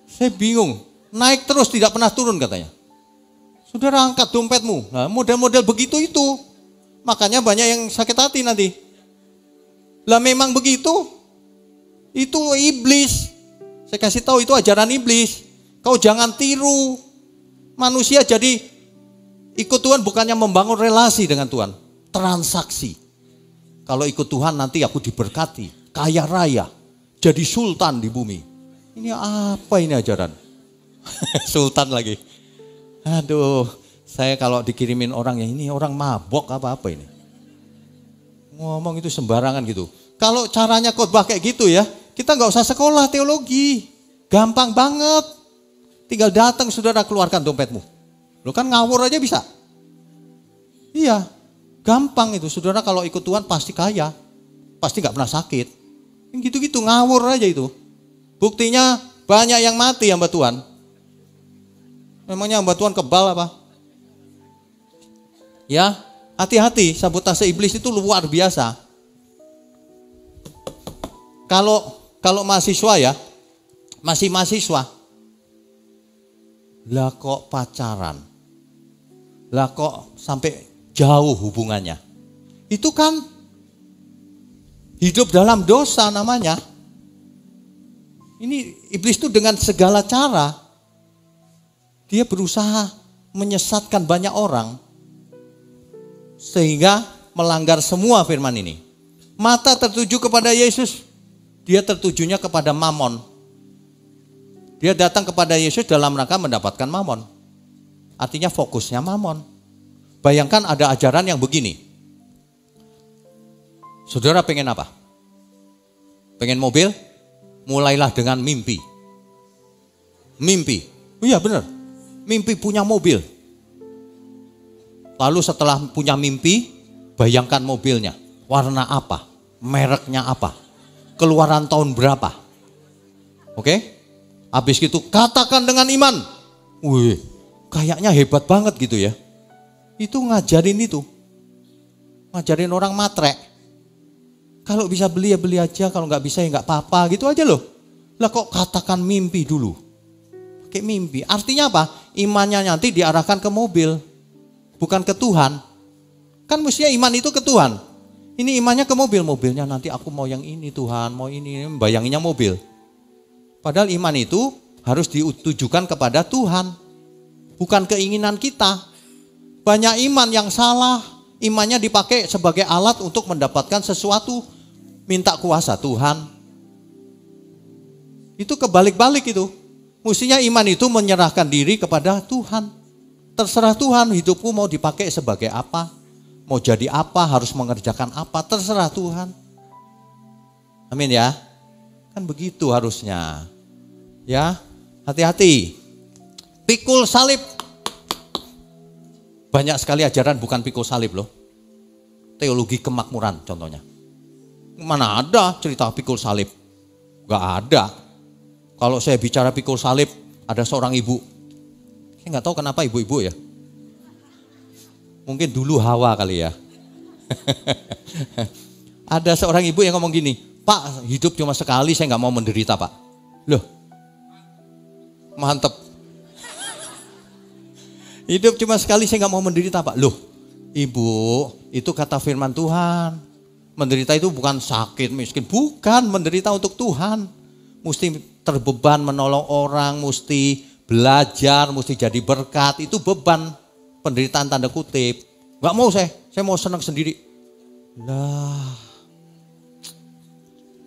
Saya bingung. Naik terus tidak pernah turun katanya. Saudara angkat dompetmu. Nah, model-model begitu itu. Makanya banyak yang sakit hati nanti. Lah memang begitu. Itu iblis. Saya kasih tahu itu ajaran iblis. Kau jangan tiru. Manusia jadi ikut Tuhan bukannya membangun relasi dengan Tuhan. Transaksi. Kalau ikut Tuhan nanti aku diberkati. Kaya raya. Jadi sultan di bumi. Ini apa ini ajaran? Sultan lagi. Aduh. Saya kalau dikirimin orang ya ini orang mabok apa-apa ini. Ngomong itu sembarangan gitu. Kalau caranya khotbah kayak gitu ya. Kita nggak usah sekolah teologi. Gampang banget. Tinggal datang saudara keluarkan dompetmu. Lo kan ngawur aja bisa. Iya. Gampang itu. Saudara kalau ikut Tuhan pasti kaya. Pasti nggak pernah sakit. Gitu-gitu ngawur aja itu. Buktinya banyak yang mati hamba Tuhan. Memangnya hamba Tuhan kebal apa? Ya, hati-hati, sabotase iblis itu luar biasa. Kalau mahasiswa ya, masih mahasiswa. Lah kok pacaran? Lah kok sampai jauh hubungannya? Itu kan hidup dalam dosa namanya. Ini iblis itu dengan segala cara dia berusaha menyesatkan banyak orang sehingga melanggar semua firman ini. Mata tertuju kepada Yesus, dia tertujunya kepada Mamon. Dia datang kepada Yesus dalam rangka mendapatkan Mamon. Artinya fokusnya Mamon. Bayangkan ada ajaran yang begini. Saudara pengen apa? Pengen mobil? Mulailah dengan mimpi. Mimpi. Oh iya benar. Mimpi punya mobil. Lalu setelah punya mimpi, bayangkan mobilnya. Warna apa? Mereknya apa? Keluaran tahun berapa? Oke? Habis gitu katakan dengan iman. Wih, kayaknya hebat banget gitu ya. Itu ngajarin itu. Ngajarin orang matre. Kalau bisa beli ya beli aja, kalau nggak bisa ya nggak apa-apa gitu aja loh. Lah kok katakan mimpi dulu. Pakai mimpi. Artinya apa? Imannya nanti diarahkan ke mobil. Bukan ke Tuhan. Kan mestinya iman itu ke Tuhan. Ini imannya ke mobil. Mobilnya nanti aku mau yang ini Tuhan, mau ini. Bayanginnya mobil. Padahal iman itu harus ditujukan kepada Tuhan. Bukan keinginan kita. Banyak iman yang salah. Imannya dipakai sebagai alat untuk mendapatkan sesuatu. Minta kuasa Tuhan. Itu kebalik-balik itu. Mestinya iman itu menyerahkan diri kepada Tuhan. Terserah Tuhan, hidupku mau dipakai sebagai apa, mau jadi apa, harus mengerjakan apa, terserah Tuhan. Amin ya. Kan begitu harusnya. Ya, hati-hati. Pikul salib. Banyak sekali ajaran bukan pikul salib loh. Teologi kemakmuran contohnya. Mana ada cerita pikul salib? Gak ada. Kalau saya bicara pikul salib, ada seorang ibu. Saya nggak tahu kenapa ibu-ibu ya. Mungkin dulu Hawa kali ya. Ada seorang ibu yang ngomong gini, Pak hidup cuma sekali saya nggak mau menderita Pak. Loh, mantep. Hidup cuma sekali saya nggak mau menderita Pak. Loh, ibu itu kata firman Tuhan. Menderita itu bukan sakit miskin, bukan menderita untuk Tuhan. Mesti terbeban menolong orang, mesti belajar, mesti jadi berkat, itu beban penderitaan tanda kutip. Gak mau saya mau senang sendiri. Lah,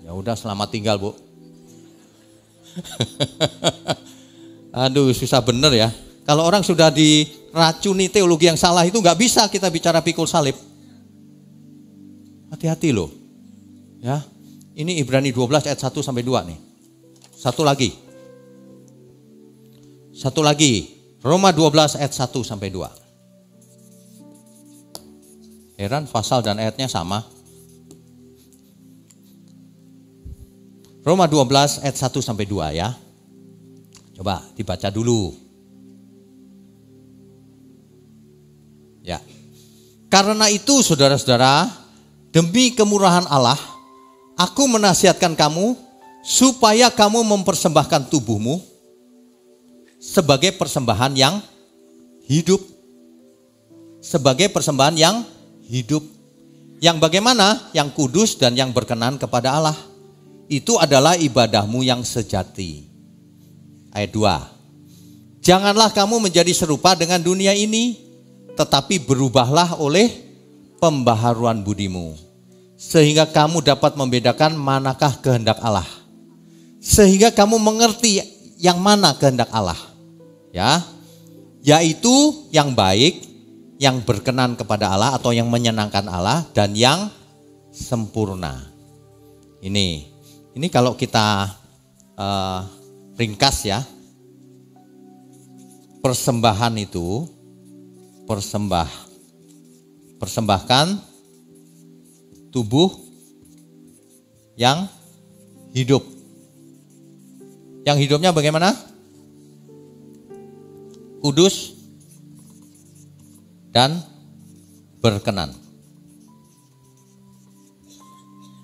ya udah selamat tinggal Bu. Aduh susah bener ya. Kalau orang sudah diracuni teologi yang salah itu gak bisa kita bicara pikul salib. Hati-hati loh. Ya, ini Ibrani 12 ayat 1 sampai 2 nih. Satu lagi, Roma 12 ayat 1 sampai 2. Heran pasal dan ayatnya sama. Roma 12 ayat 1 sampai 2 ya. Coba dibaca dulu. Ya. Karena itu saudara-saudara, demi kemurahan Allah, aku menasihatkan kamu supaya kamu mempersembahkan tubuhmu sebagai persembahan yang hidup. Sebagai persembahan yang hidup. Yang bagaimana? Yang kudus dan yang berkenan kepada Allah. itu adalah ibadahmu yang sejati. Ayat 2. Janganlah kamu menjadi serupa dengan dunia ini, tetapi berubahlah oleh pembaharuan budimu, sehingga kamu dapat membedakan manakah kehendak Allah. Sehingga kamu mengerti yang mana kehendak Allah. Ya, yaitu yang baik, yang berkenan kepada Allah atau yang menyenangkan Allah, dan yang sempurna. Ini kalau kita ringkas ya, persembahan itu persembahkan tubuh yang hidup. Yang hidupnya bagaimana? Kudus dan berkenan.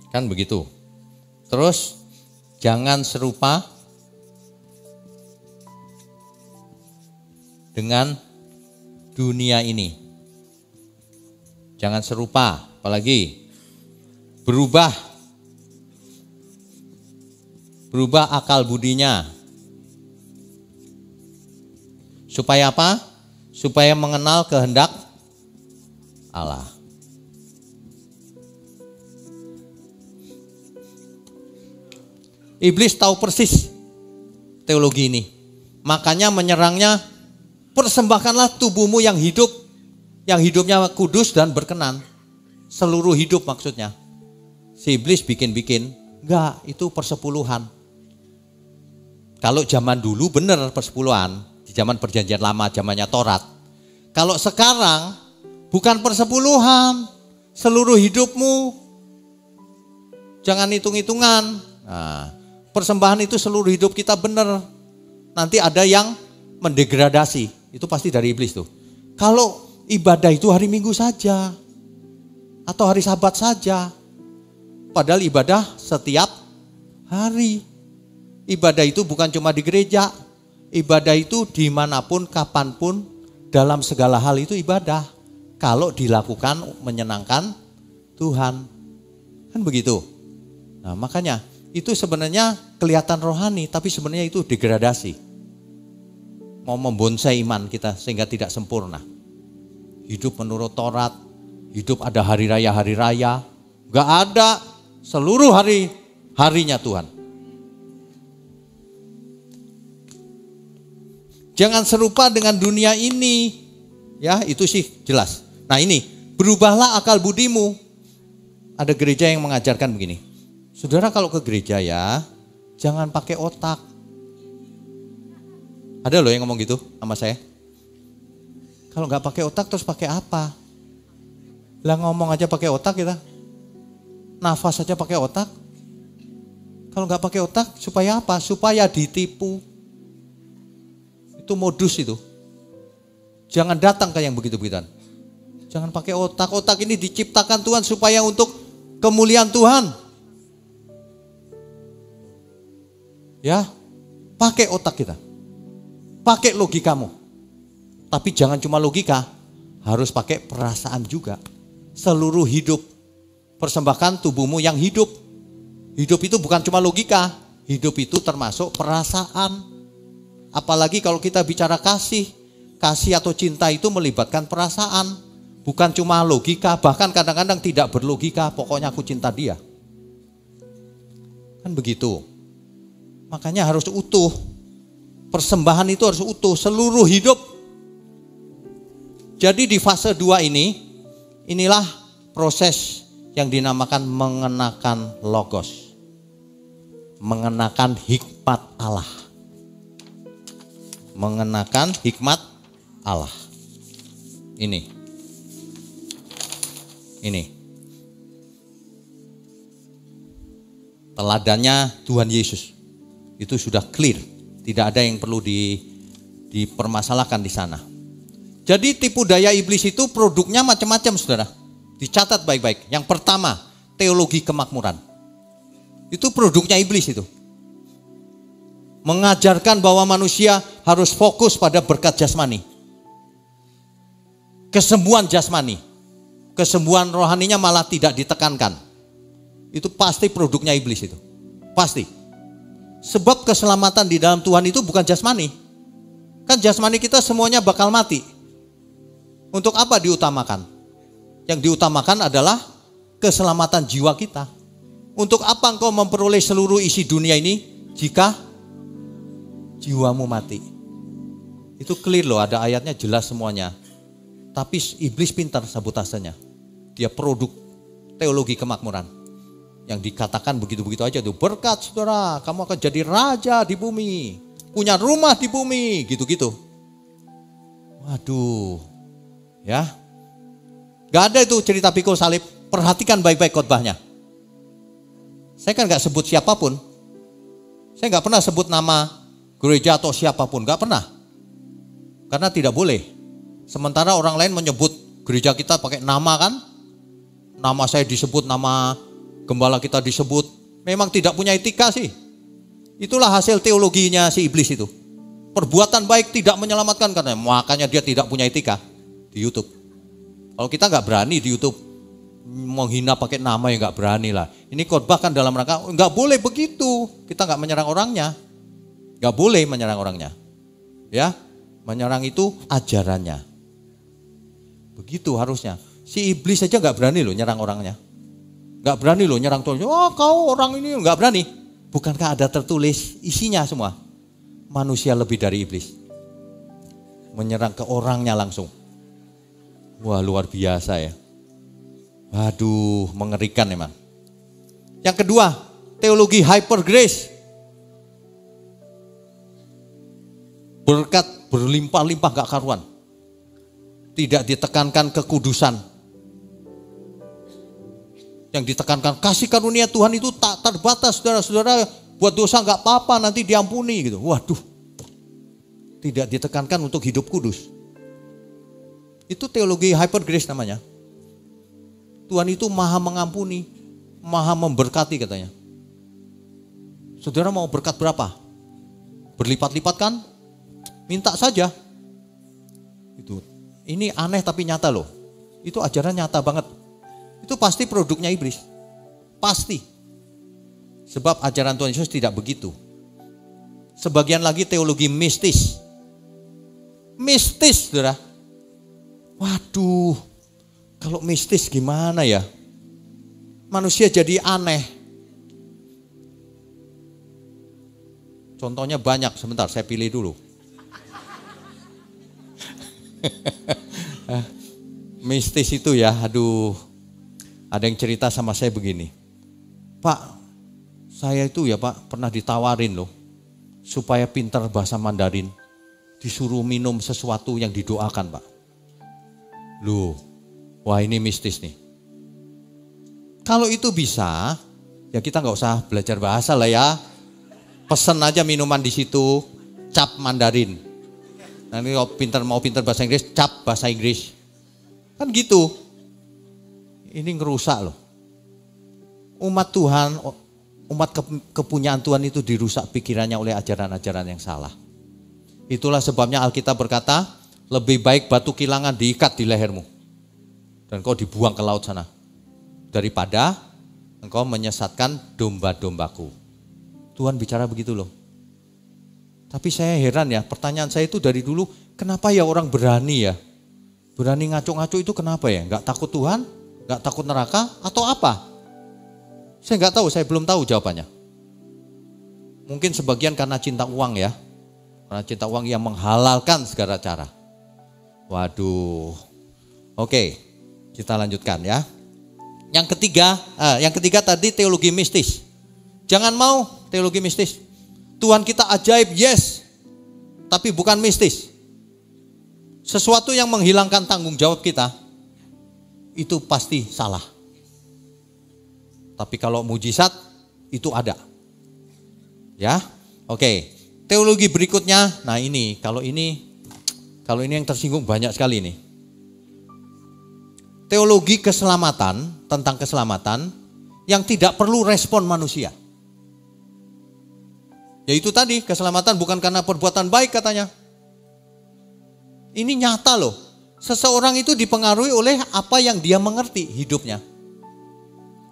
Kan begitu. Terus jangan serupa dengan dunia ini. Jangan serupa, apalagi berubah akal budinya. Supaya apa? Supaya mengenal kehendak Allah. Iblis tahu persis teologi ini. Makanya menyerangnya, persembahkanlah tubuhmu yang hidup, yang hidupnya kudus dan berkenan. Seluruh hidup maksudnya. Si iblis bikin-bikin, enggak, itu persepuluhan. Kalau zaman dulu benar persepuluhan. Di zaman perjanjian lama, zamannya Taurat. Kalau sekarang bukan persepuluhan, seluruh hidupmu. Jangan hitung-hitungan. Nah, persembahan itu seluruh hidup kita benar. Nanti ada yang mendegradasi. Itu pasti dari iblis tuh. Kalau ibadah itu hari Minggu saja atau hari Sabat saja. Padahal ibadah setiap hari. Ibadah itu bukan cuma di gereja. Ibadah itu dimanapun, kapanpun, dalam segala hal itu ibadah. Kalau dilakukan menyenangkan Tuhan. Kan begitu. Nah makanya itu sebenarnya kelihatan rohani, tapi sebenarnya itu degradasi. Mau membonsai iman kita sehingga tidak sempurna. Hidup menurut Taurat, hidup ada hari raya. Gak ada, seluruh harinya Tuhan. Jangan serupa dengan dunia ini. Ya, itu sih jelas. Nah ini, berubahlah akal budimu. Ada gereja yang mengajarkan begini. Saudara kalau ke gereja ya, jangan pakai otak. Ada loh yang ngomong gitu sama saya. Kalau nggak pakai otak terus pakai apa? Lah ngomong aja pakai otak kita. Nafas aja pakai otak. Kalau nggak pakai otak supaya apa? Supaya ditipu. Itu modus itu. Jangan datang ke yang begitu-begituan. Jangan pakai otak. Otak ini diciptakan Tuhan supaya untuk kemuliaan Tuhan. Ya, pakai otak kita. Pakai logikamu. Tapi jangan cuma logika, harus pakai perasaan juga. Seluruh hidup. Persembahkan tubuhmu yang hidup. Hidup itu bukan cuma logika. Hidup itu termasuk perasaan. Apalagi kalau kita bicara kasih. Kasih atau cinta itu melibatkan perasaan. Bukan cuma logika, bahkan kadang-kadang tidak berlogika. Pokoknya aku cinta dia. Kan begitu. Makanya harus utuh. Persembahan itu harus utuh, seluruh hidup. Jadi di fase 2 ini, inilah proses yang dinamakan mengenakan logos. Mengenakan hikmat Allah. Mengenakan hikmat Allah. Ini. Teladannya Tuhan Yesus. Itu sudah clear. Tidak ada yang perlu dipermasalahkan di sana. Jadi tipu daya iblis itu produknya macam-macam saudara. Dicatat baik-baik. Yang pertama, teologi kemakmuran. Itu produknya iblis itu. Mengajarkan bahwa manusia harus fokus pada berkat jasmani. Kesembuhan jasmani. Kesembuhan rohaninya malah tidak ditekankan. Itu pasti produknya iblis itu. Pasti. Sebab keselamatan di dalam Tuhan itu bukan jasmani. Kan jasmani kita semuanya bakal mati. Untuk apa diutamakan? Yang diutamakan adalah keselamatan jiwa kita. Untuk apa engkau memperoleh seluruh isi dunia ini jika jiwamu mati? Itu clear loh, ada ayatnya jelas semuanya. Tapi iblis pintar sabotasenya. Dia produk teologi kemakmuran. Yang dikatakan begitu-begitu aja tuh, berkat saudara, kamu akan jadi raja di bumi, punya rumah di bumi, gitu-gitu. Waduh, ya. Gak ada itu cerita pikul salib. Perhatikan baik-baik khotbahnya. Saya kan gak sebut siapapun. Saya gak pernah sebut nama gereja atau siapapun, gak pernah. Karena tidak boleh. Sementara orang lain menyebut gereja kita pakai nama kan. Nama saya disebut, nama gembala kita disebut. Memang tidak punya etika sih. Itulah hasil teologinya si iblis itu. Perbuatan baik tidak menyelamatkan katanya. Makanya dia tidak punya etika di YouTube. Kalau kita nggak berani di YouTube menghina pakai nama, ya nggak berani lah. Ini khotbah kan dalam rangka nggak boleh begitu. Kita nggak menyerang orangnya, nggak boleh menyerang orangnya. Ya, menyerang itu ajarannya. Begitu harusnya. Si iblis saja nggak berani loh nyerang orangnya, nggak berani loh nyerang Tuhan. Oh kau orang ini nggak berani. Bukankah ada tertulis isinya semua? Manusia lebih dari iblis. Menyerang ke orangnya langsung. Wah luar biasa ya. Waduh mengerikan emang. Yang kedua, teologi hyper grace. Berkat berlimpah-limpah gak karuan. Tidak ditekankan kekudusan. Yang ditekankan kasih karunia Tuhan itu tak terbatas, saudara-saudara. Buat dosa gak apa-apa, nanti diampuni gitu. Waduh. Tidak ditekankan untuk hidup kudus. Itu teologi hyper grace namanya. Tuhan itu maha mengampuni, maha memberkati katanya. Saudara mau berkat berapa? Berlipat-lipat kan? Minta saja. Itu. Ini aneh tapi nyata loh. Itu ajaran nyata banget. Itu pasti produknya iblis. Pasti. Sebab ajaran Tuhan Yesus tidak begitu. Sebagian lagi teologi mistis. Mistis, saudara. Waduh, kalau mistis gimana ya? Manusia jadi aneh. Contohnya banyak, sebentar saya pilih dulu. Mistis itu ya, aduh. Ada yang cerita sama saya begini. Pak, saya itu ya Pak pernah ditawarin loh. Supaya pintar bahasa Mandarin. Disuruh minum sesuatu yang didoakan Pak. Loh, wah ini mistis nih. Kalau itu bisa, ya kita nggak usah belajar bahasa lah ya. Pesen aja minuman di situ, cap Mandarin. Nanti kalau mau pintar bahasa Inggris, cap bahasa Inggris. Kan gitu. Ini ngerusak loh. Umat Tuhan, umat kepunyaan Tuhan itu dirusak pikirannya oleh ajaran-ajaran yang salah. Itulah sebabnya Alkitab berkata, lebih baik batu kilangan diikat di lehermu dan kau dibuang ke laut sana daripada engkau menyesatkan domba-dombaku. Tuhan bicara begitu loh. Tapi saya heran ya, pertanyaan saya itu dari dulu, kenapa ya orang berani ya? Berani ngaco-ngaco itu kenapa ya? Gak takut Tuhan? Gak takut neraka? Atau apa? Saya gak tahu, saya belum tahu jawabannya. Mungkin sebagian karena cinta uang ya. Karena cinta uang yang menghalalkan segala cara. Waduh. Oke, kita lanjutkan ya. Yang ketiga tadi teologi mistis. Jangan mau teologi mistis. Tuhan kita ajaib, yes. Tapi bukan mistis. Sesuatu yang menghilangkan tanggung jawab kita, itu pasti salah. Tapi kalau mujizat, itu ada. Ya, oke. Teologi berikutnya, nah ini, kalau ini yang tersinggung banyak sekali nih. Teologi keselamatan, tentang keselamatan, yang tidak perlu respon manusia. Yaitu tadi, keselamatan bukan karena perbuatan baik katanya. Ini nyata loh. Seseorang itu dipengaruhi oleh apa yang dia mengerti hidupnya.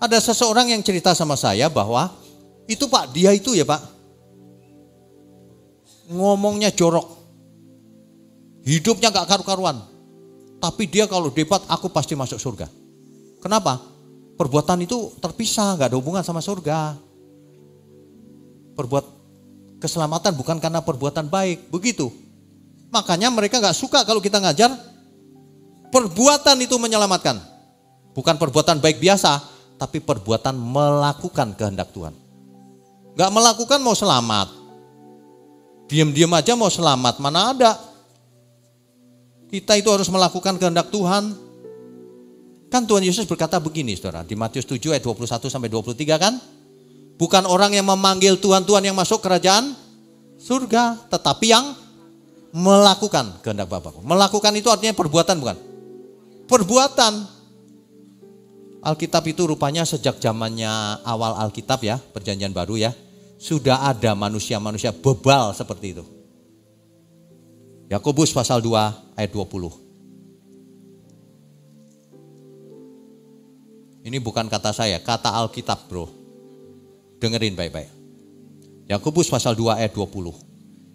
Ada seseorang yang cerita sama saya bahwa Itu Pak, dia itu ya Pak, ngomongnya jorok, hidupnya gak karu-karuan. Tapi dia kalau debat, aku pasti masuk surga. Kenapa? Perbuatan itu terpisah, gak ada hubungan sama surga. Perbuat keselamatan bukan karena perbuatan baik, begitu. Makanya mereka gak suka kalau kita ngajar perbuatan itu menyelamatkan. Bukan perbuatan baik biasa, tapi perbuatan melakukan kehendak Tuhan. Gak melakukan mau selamat. Diam-diam aja mau selamat, mana ada. Kita itu harus melakukan kehendak Tuhan. Kan Tuhan Yesus berkata begini saudara, di Matius 7 ayat 21 sampai 23 kan. Bukan orang yang memanggil Tuhan-Tuhan yang masuk kerajaan surga, tetapi yang melakukan kehendak Bapa. Melakukan itu artinya perbuatan bukan? Perbuatan. Alkitab itu rupanya sejak zamannya awal Alkitab ya, Perjanjian Baru ya, sudah ada manusia-manusia bebal seperti itu. Yakobus pasal 2 ayat 20. Ini bukan kata saya, kata Alkitab bro. Dengerin baik-baik. Yakobus pasal 2 ayat 20.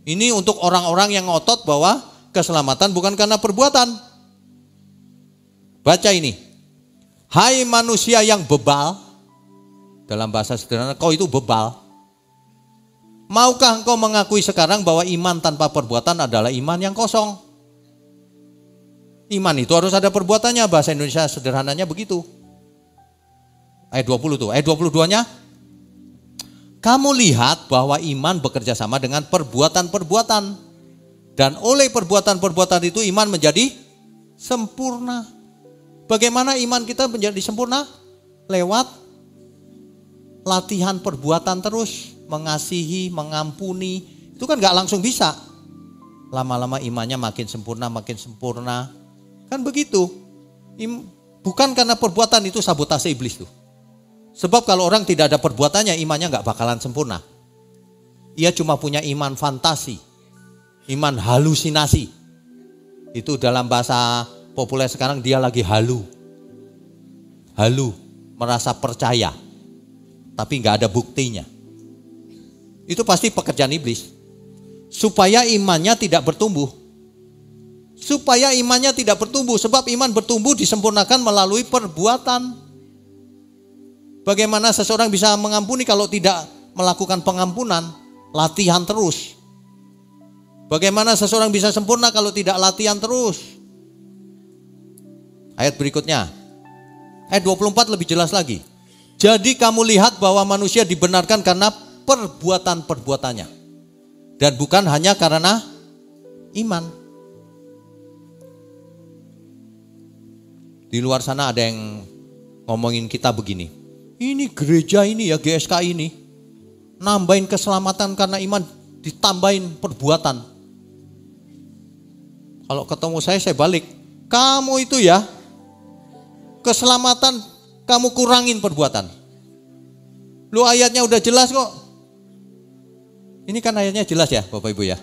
Ini untuk orang-orang yang ngotot bahwa keselamatan bukan karena perbuatan. Baca ini. Hai manusia yang bebal. Dalam bahasa sederhana, kau itu bebal. Maukah engkau mengakui sekarang bahwa iman tanpa perbuatan adalah iman yang kosong? Iman itu harus ada perbuatannya. Bahasa Indonesia sederhananya begitu. Ayat 20 tuh. Ayat 22-nya. Kamu lihat bahwa iman bekerja sama dengan perbuatan-perbuatan. Dan oleh perbuatan-perbuatan itu iman menjadi sempurna. Bagaimana iman kita menjadi sempurna? Lewat latihan perbuatan terus. Mengasihi, mengampuni. Itu kan gak langsung bisa. Lama-lama imannya makin sempurna, makin sempurna. Kan begitu. Bukan karena perbuatan itu sabotase iblis tuh. Sebab kalau orang tidak ada perbuatannya, imannya gak bakalan sempurna. Ia cuma punya iman fantasi. Iman halusinasi. Itu dalam bahasa populer sekarang dia lagi halu. Halu, merasa percaya. Tapi gak ada buktinya. Itu pasti pekerjaan iblis. Supaya imannya tidak bertumbuh. Supaya imannya tidak bertumbuh. Sebab iman bertumbuh disempurnakan melalui perbuatan. Bagaimana seseorang bisa mengampuni kalau tidak melakukan pengampunan? Latihan terus. Bagaimana seseorang bisa sempurna kalau tidak latihan terus? Ayat berikutnya. Ayat 24 lebih jelas lagi. Jadi kamu lihat bahwa manusia dibenarkan karena perbuatan-perbuatannya. Dan bukan hanya karena iman. Di luar sana ada yang ngomongin kita begini. Ini gereja ini ya, GSK ini. Nambahin keselamatan karena iman, ditambahin perbuatan. Kalau ketemu saya balik. Kamu itu ya, keselamatan kamu kurangin perbuatan. Lu ayatnya udah jelas kok. Ini kan ayatnya jelas ya Bapak Ibu ya.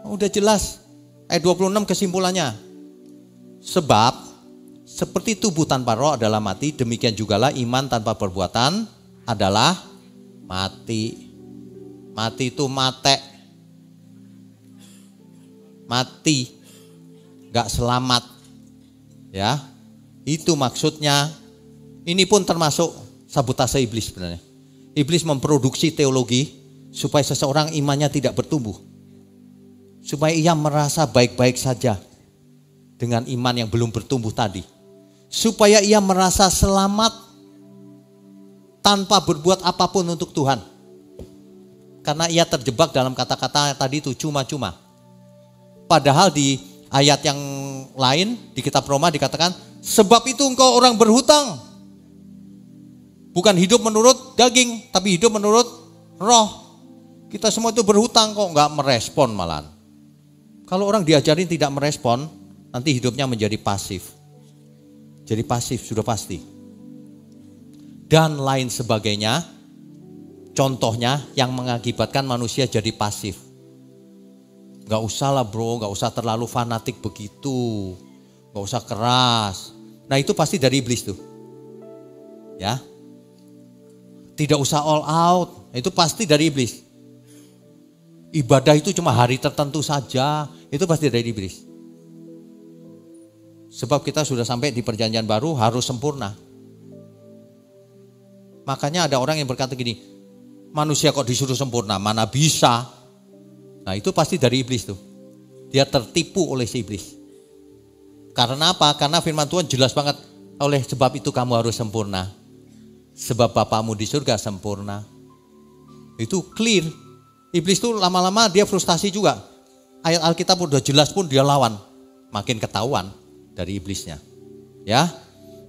Udah jelas. Ayat 26 kesimpulannya. Sebab seperti tubuh tanpa roh adalah mati, demikian jugalah iman tanpa perbuatan adalah mati. Mati itu mate. Mati. Gak selamat. Ya. Itu maksudnya. Ini pun termasuk sabotase iblis sebenarnya. Iblis memproduksi teologi supaya seseorang imannya tidak bertumbuh. Supaya ia merasa baik-baik saja dengan iman yang belum bertumbuh tadi. Supaya ia merasa selamat tanpa berbuat apapun untuk Tuhan. Karena ia terjebak dalam kata-kata tadi itu cuma-cuma. Padahal di ayat yang lain di kitab Roma dikatakan, sebab itu engkau orang berhutang. Bukan hidup menurut daging, tapi hidup menurut roh. Kita semua itu berhutang kok, nggak merespon malahan. Kalau orang diajarin tidak merespon, nanti hidupnya menjadi pasif. Jadi pasif, sudah pasti. Dan lain sebagainya, contohnya yang mengakibatkan manusia jadi pasif. Nggak usah lah bro, nggak usah terlalu fanatik begitu. Nggak usah keras. Nah itu pasti dari iblis tuh. Ya. Tidak usah all out. Itu pasti dari iblis. Ibadah itu cuma hari tertentu saja. Itu pasti dari iblis. Sebab kita sudah sampai di perjanjian baru harus sempurna. Makanya ada orang yang berkata gini, manusia kok disuruh sempurna, mana bisa. Nah itu pasti dari iblis tuh. Dia tertipu oleh si iblis. Karena apa? Karena firman Tuhan jelas banget. Oleh sebab itu kamu harus sempurna. Sebab Bapamu di surga sempurna. Itu clear. Iblis tuh lama-lama dia frustasi juga. Ayat Alkitab udah jelas pun dia lawan. Makin ketahuan dari iblisnya. Ya.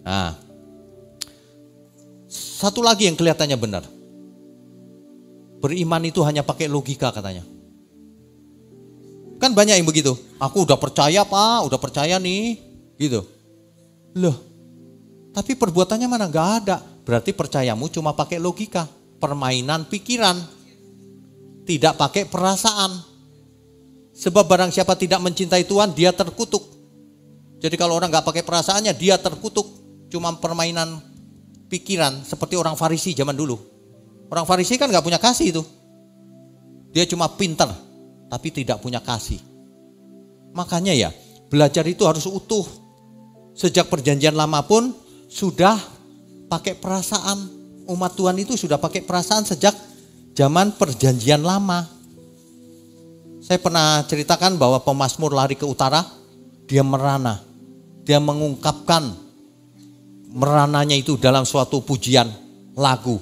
Nah. Satu lagi yang kelihatannya benar. Beriman itu hanya pakai logika katanya. Kan banyak yang begitu. Aku udah percaya Pak, udah percaya nih. Gitu. Loh, tapi perbuatannya mana gak ada. Berarti percayamu cuma pakai logika. Permainan pikiran. Tidak pakai perasaan. Sebab barang siapa tidak mencintai Tuhan, dia terkutuk. Jadi kalau orang gak pakai perasaannya, dia terkutuk. Cuma permainan pikiran seperti orang Farisi zaman dulu. Orang Farisi kan gak punya kasih itu. Dia cuma pintar tapi tidak punya kasih. Makanya ya belajar itu harus utuh. Sejak perjanjian lama pun sudah pakai perasaan. Umat Tuhan itu sudah pakai perasaan sejak zaman perjanjian lama. Saya pernah ceritakan bahwa pemazmur lari ke utara. Dia merana. Dia mengungkapkan merananya itu dalam suatu pujian lagu.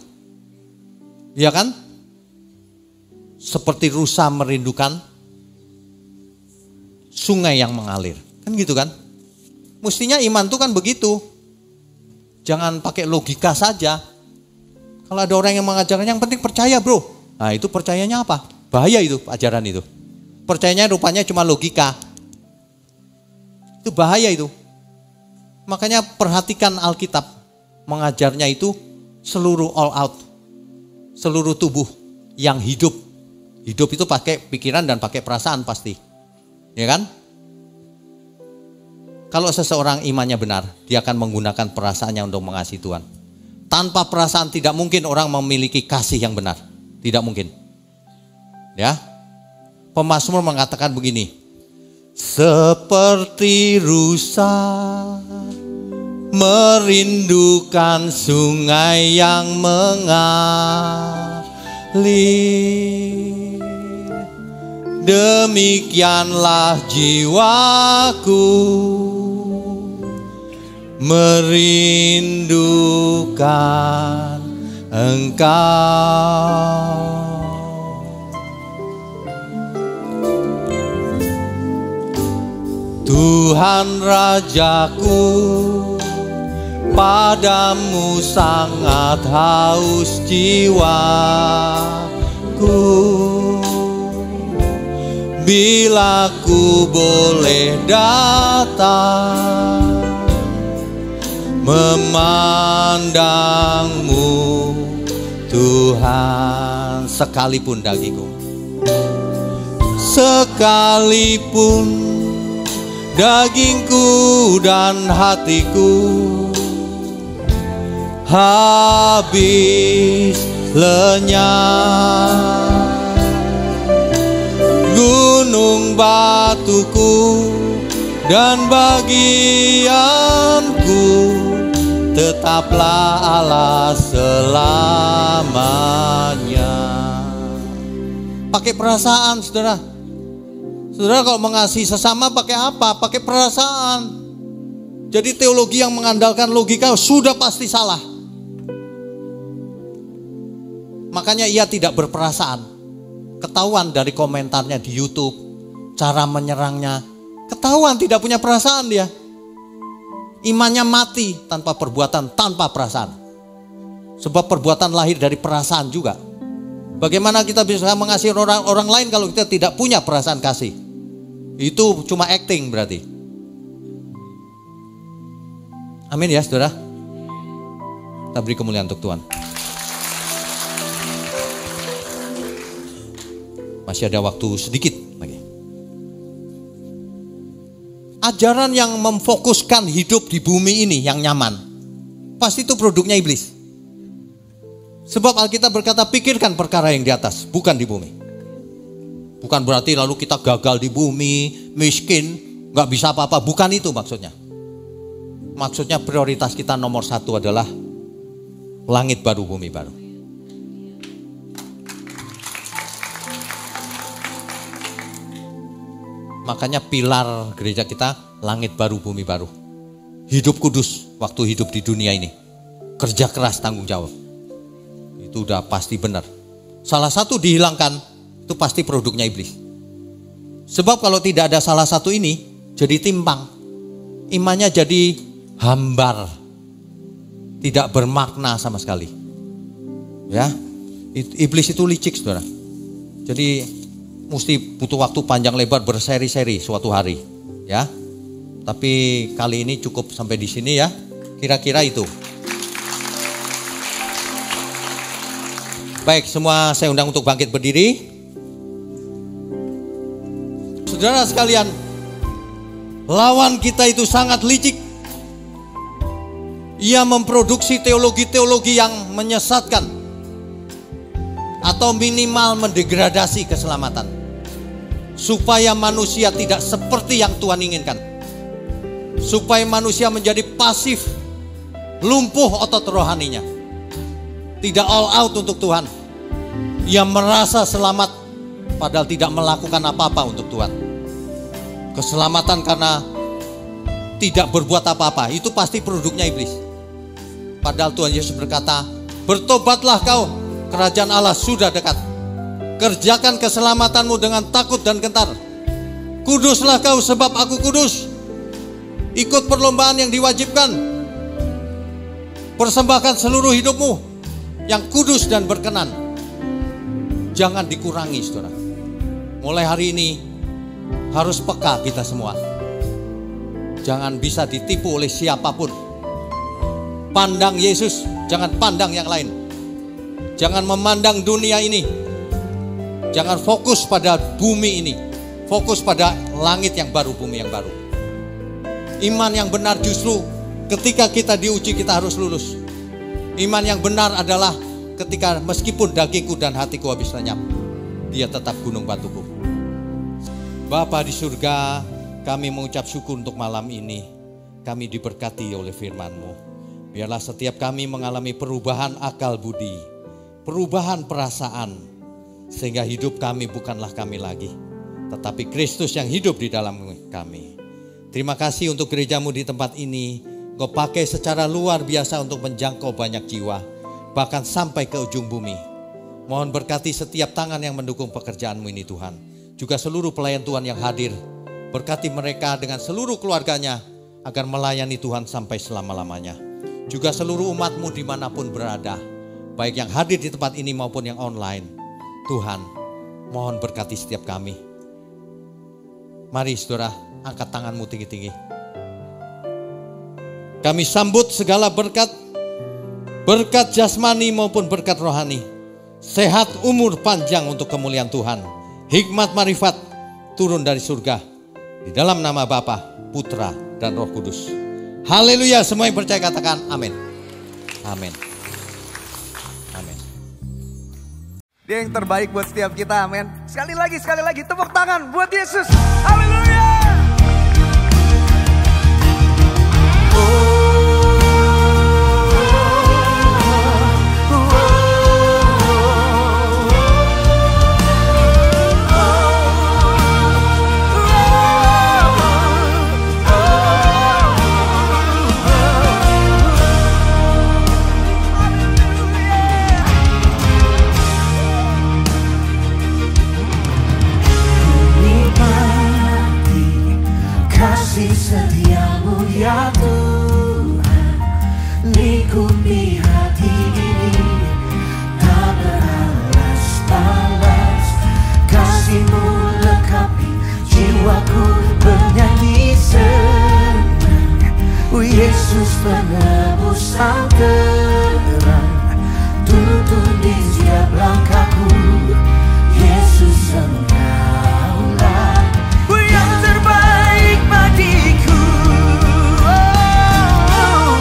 Ya kan? Seperti rusa merindukan sungai yang mengalir. Kan gitu kan? Mestinya iman itu kan begitu. Jangan pakai logika saja. Kalau ada orang yang mengajarkan yang penting percaya bro. Nah itu percayanya apa? Bahaya itu ajaran itu. Percayanya rupanya cuma logika. Itu bahaya itu. Makanya perhatikan Alkitab, mengajarnya itu seluruh all out, seluruh tubuh yang hidup. Hidup itu pakai pikiran dan pakai perasaan pasti, ya kan? Kalau seseorang imannya benar, dia akan menggunakan perasaannya untuk mengasihi Tuhan. Tanpa perasaan tidak mungkin orang memiliki kasih yang benar, tidak mungkin. Ya, pemazmur mengatakan begini. Seperti rusa merindukan sungai yang mengalir, demikianlah jiwaku merindukan Engkau. Tuhan Rajaku, padamu sangat haus jiwaku. Bila ku boleh datang memandangmu Tuhan, sekalipun dagiku, sekalipun dagingku dan hatiku habis lenyap, gunung batuku dan bagianku tetaplah Allah selamanya. Pakai perasaan saudara. Saudara kalau mengasihi sesama pakai apa? Pakai perasaan. Jadi teologi yang mengandalkan logika sudah pasti salah. Makanya ia tidak berperasaan. Ketahuan dari komentarnya di YouTube, cara menyerangnya. Ketahuan tidak punya perasaan dia. Imannya mati tanpa perbuatan, tanpa perasaan. Sebab perbuatan lahir dari perasaan juga. Bagaimana kita bisa mengasihi orang lain kalau kita tidak punya perasaan kasih? Itu cuma acting berarti. Amin ya saudara. Kita beri kemuliaan untuk Tuhan. Masih ada waktu sedikit lagi. Ajaran yang memfokuskan hidup di bumi ini yang nyaman, pasti itu produknya iblis. Sebab Alkitab berkata, pikirkan perkara yang di atas, bukan di bumi. Bukan berarti lalu kita gagal di bumi, miskin, gak bisa apa-apa. Bukan itu maksudnya. Maksudnya prioritas kita nomor satu adalah langit baru, bumi baru. Makanya pilar gereja kita, langit baru, bumi baru. Hidup kudus waktu hidup di dunia ini. Kerja keras, tanggung jawab. Itu udah pasti benar. Salah satu dihilangkan, itu pasti produknya iblis. Sebab kalau tidak ada salah satu ini, jadi timpang. Imannya jadi hambar. Tidak bermakna sama sekali. Ya, iblis itu licik, saudara. Jadi mesti butuh waktu panjang lebar berseri-seri suatu hari. Ya, tapi kali ini cukup sampai di sini ya. Kira-kira itu. Baik, semua saya undang untuk bangkit berdiri. Saudara sekalian, lawan kita itu sangat licik. Ia memproduksi teologi-teologi yang menyesatkan atau minimal mendegradasi keselamatan, supaya manusia tidak seperti yang Tuhan inginkan, supaya manusia menjadi pasif, lumpuh otot rohaninya, tidak all out untuk Tuhan. Ia merasa selamat padahal tidak melakukan apa-apa untuk Tuhan. Keselamatan karena tidak berbuat apa-apa, itu pasti produknya iblis. Padahal Tuhan Yesus berkata, bertobatlah kau, kerajaan Allah sudah dekat. Kerjakan keselamatanmu dengan takut dan gentar. Kuduslah kau sebab aku kudus. Ikut perlombaan yang diwajibkan. Persembahkan seluruh hidupmu yang kudus dan berkenan. Jangan dikurangi, saudara. Mulai hari ini harus peka kita semua. Jangan bisa ditipu oleh siapapun. Pandang Yesus, jangan pandang yang lain. Jangan memandang dunia ini. Jangan fokus pada bumi ini. Fokus pada langit yang baru, bumi yang baru. Iman yang benar justru ketika kita diuji kita harus lulus. Iman yang benar adalah ketika meskipun dagingku dan hatiku habis lenyap, dia tetap gunung batuku. Bapa di surga, kami mengucap syukur untuk malam ini. Kami diberkati oleh firman-Mu. Biarlah setiap kami mengalami perubahan akal budi, perubahan perasaan, sehingga hidup kami bukanlah kami lagi, tetapi Kristus yang hidup di dalam kami. Terima kasih untuk gereja-Mu di tempat ini. Kau pakai secara luar biasa untuk menjangkau banyak jiwa, bahkan sampai ke ujung bumi. Mohon berkati setiap tangan yang mendukung pekerjaan-Mu ini Tuhan. Juga seluruh pelayan Tuhan yang hadir. Berkati mereka dengan seluruh keluarganya agar melayani Tuhan sampai selama-lamanya. Juga seluruh umat-Mu dimanapun berada, baik yang hadir di tempat ini maupun yang online. Tuhan, mohon berkati setiap kami. Mari saudara, angkat tanganmu tinggi-tinggi. Kami sambut segala berkat, berkat jasmani maupun berkat rohani. Sehat, umur panjang untuk kemuliaan Tuhan. Hikmat marifat turun dari surga. Di dalam nama Bapa, Putra, dan Roh Kudus. Haleluya, semua yang percaya katakan amin. Amin. Amin. Dia yang terbaik buat setiap kita, amin. Sekali lagi tepuk tangan buat Yesus. Haleluya. Setiamu ya Tuhan, lingkupi hati ini, tak balas, kasih-Mu lengkapi jiwaku bernyanyi senang. Yesus penebus yang terang, tuntun di setiap langkahku. Yesus Engkaulah yang terbaik bagiku. Oh, oh,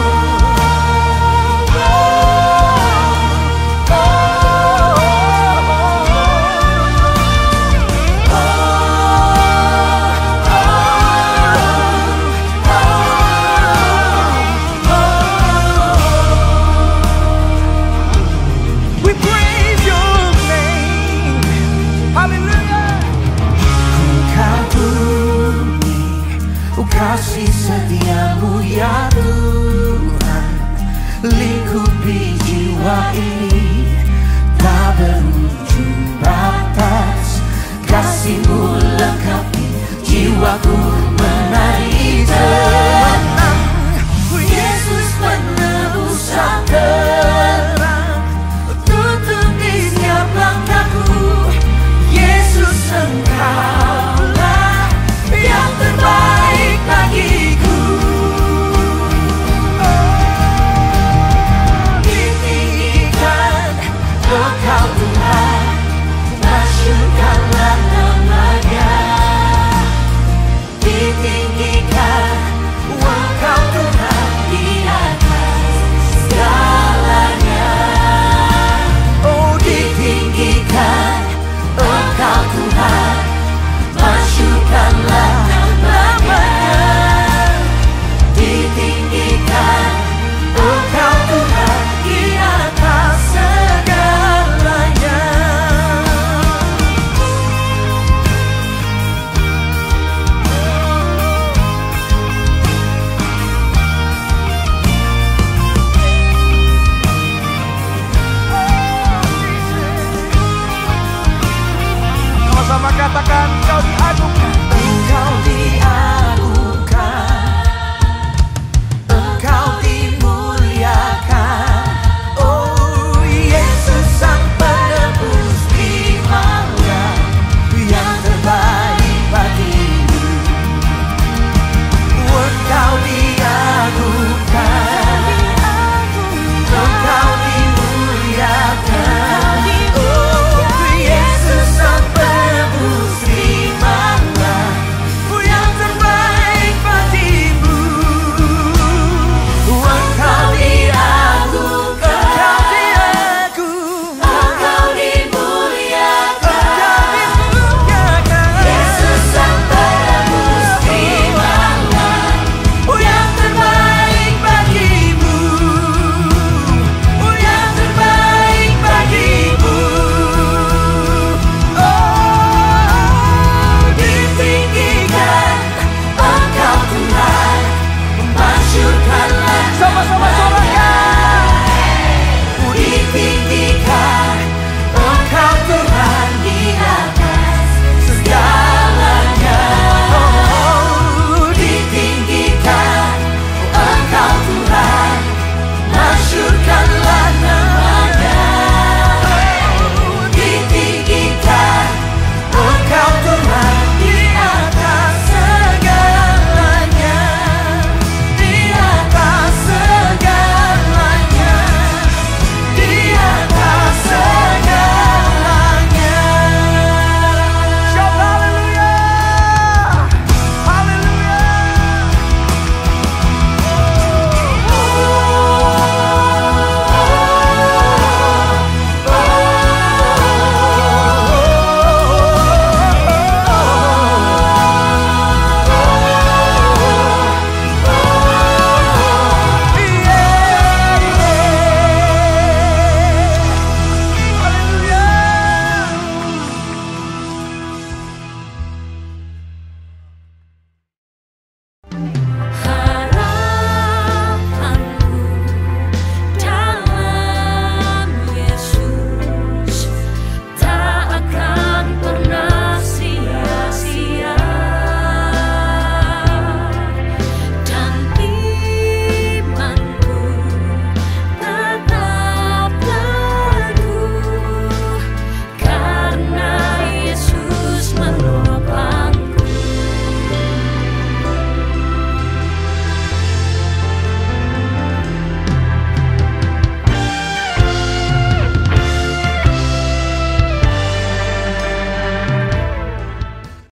oh, oh. setiamu ya Tuhan, lingkupi jiwa ini, tak berujung batas. Kasih-Mu lengkapi jiwaku menari.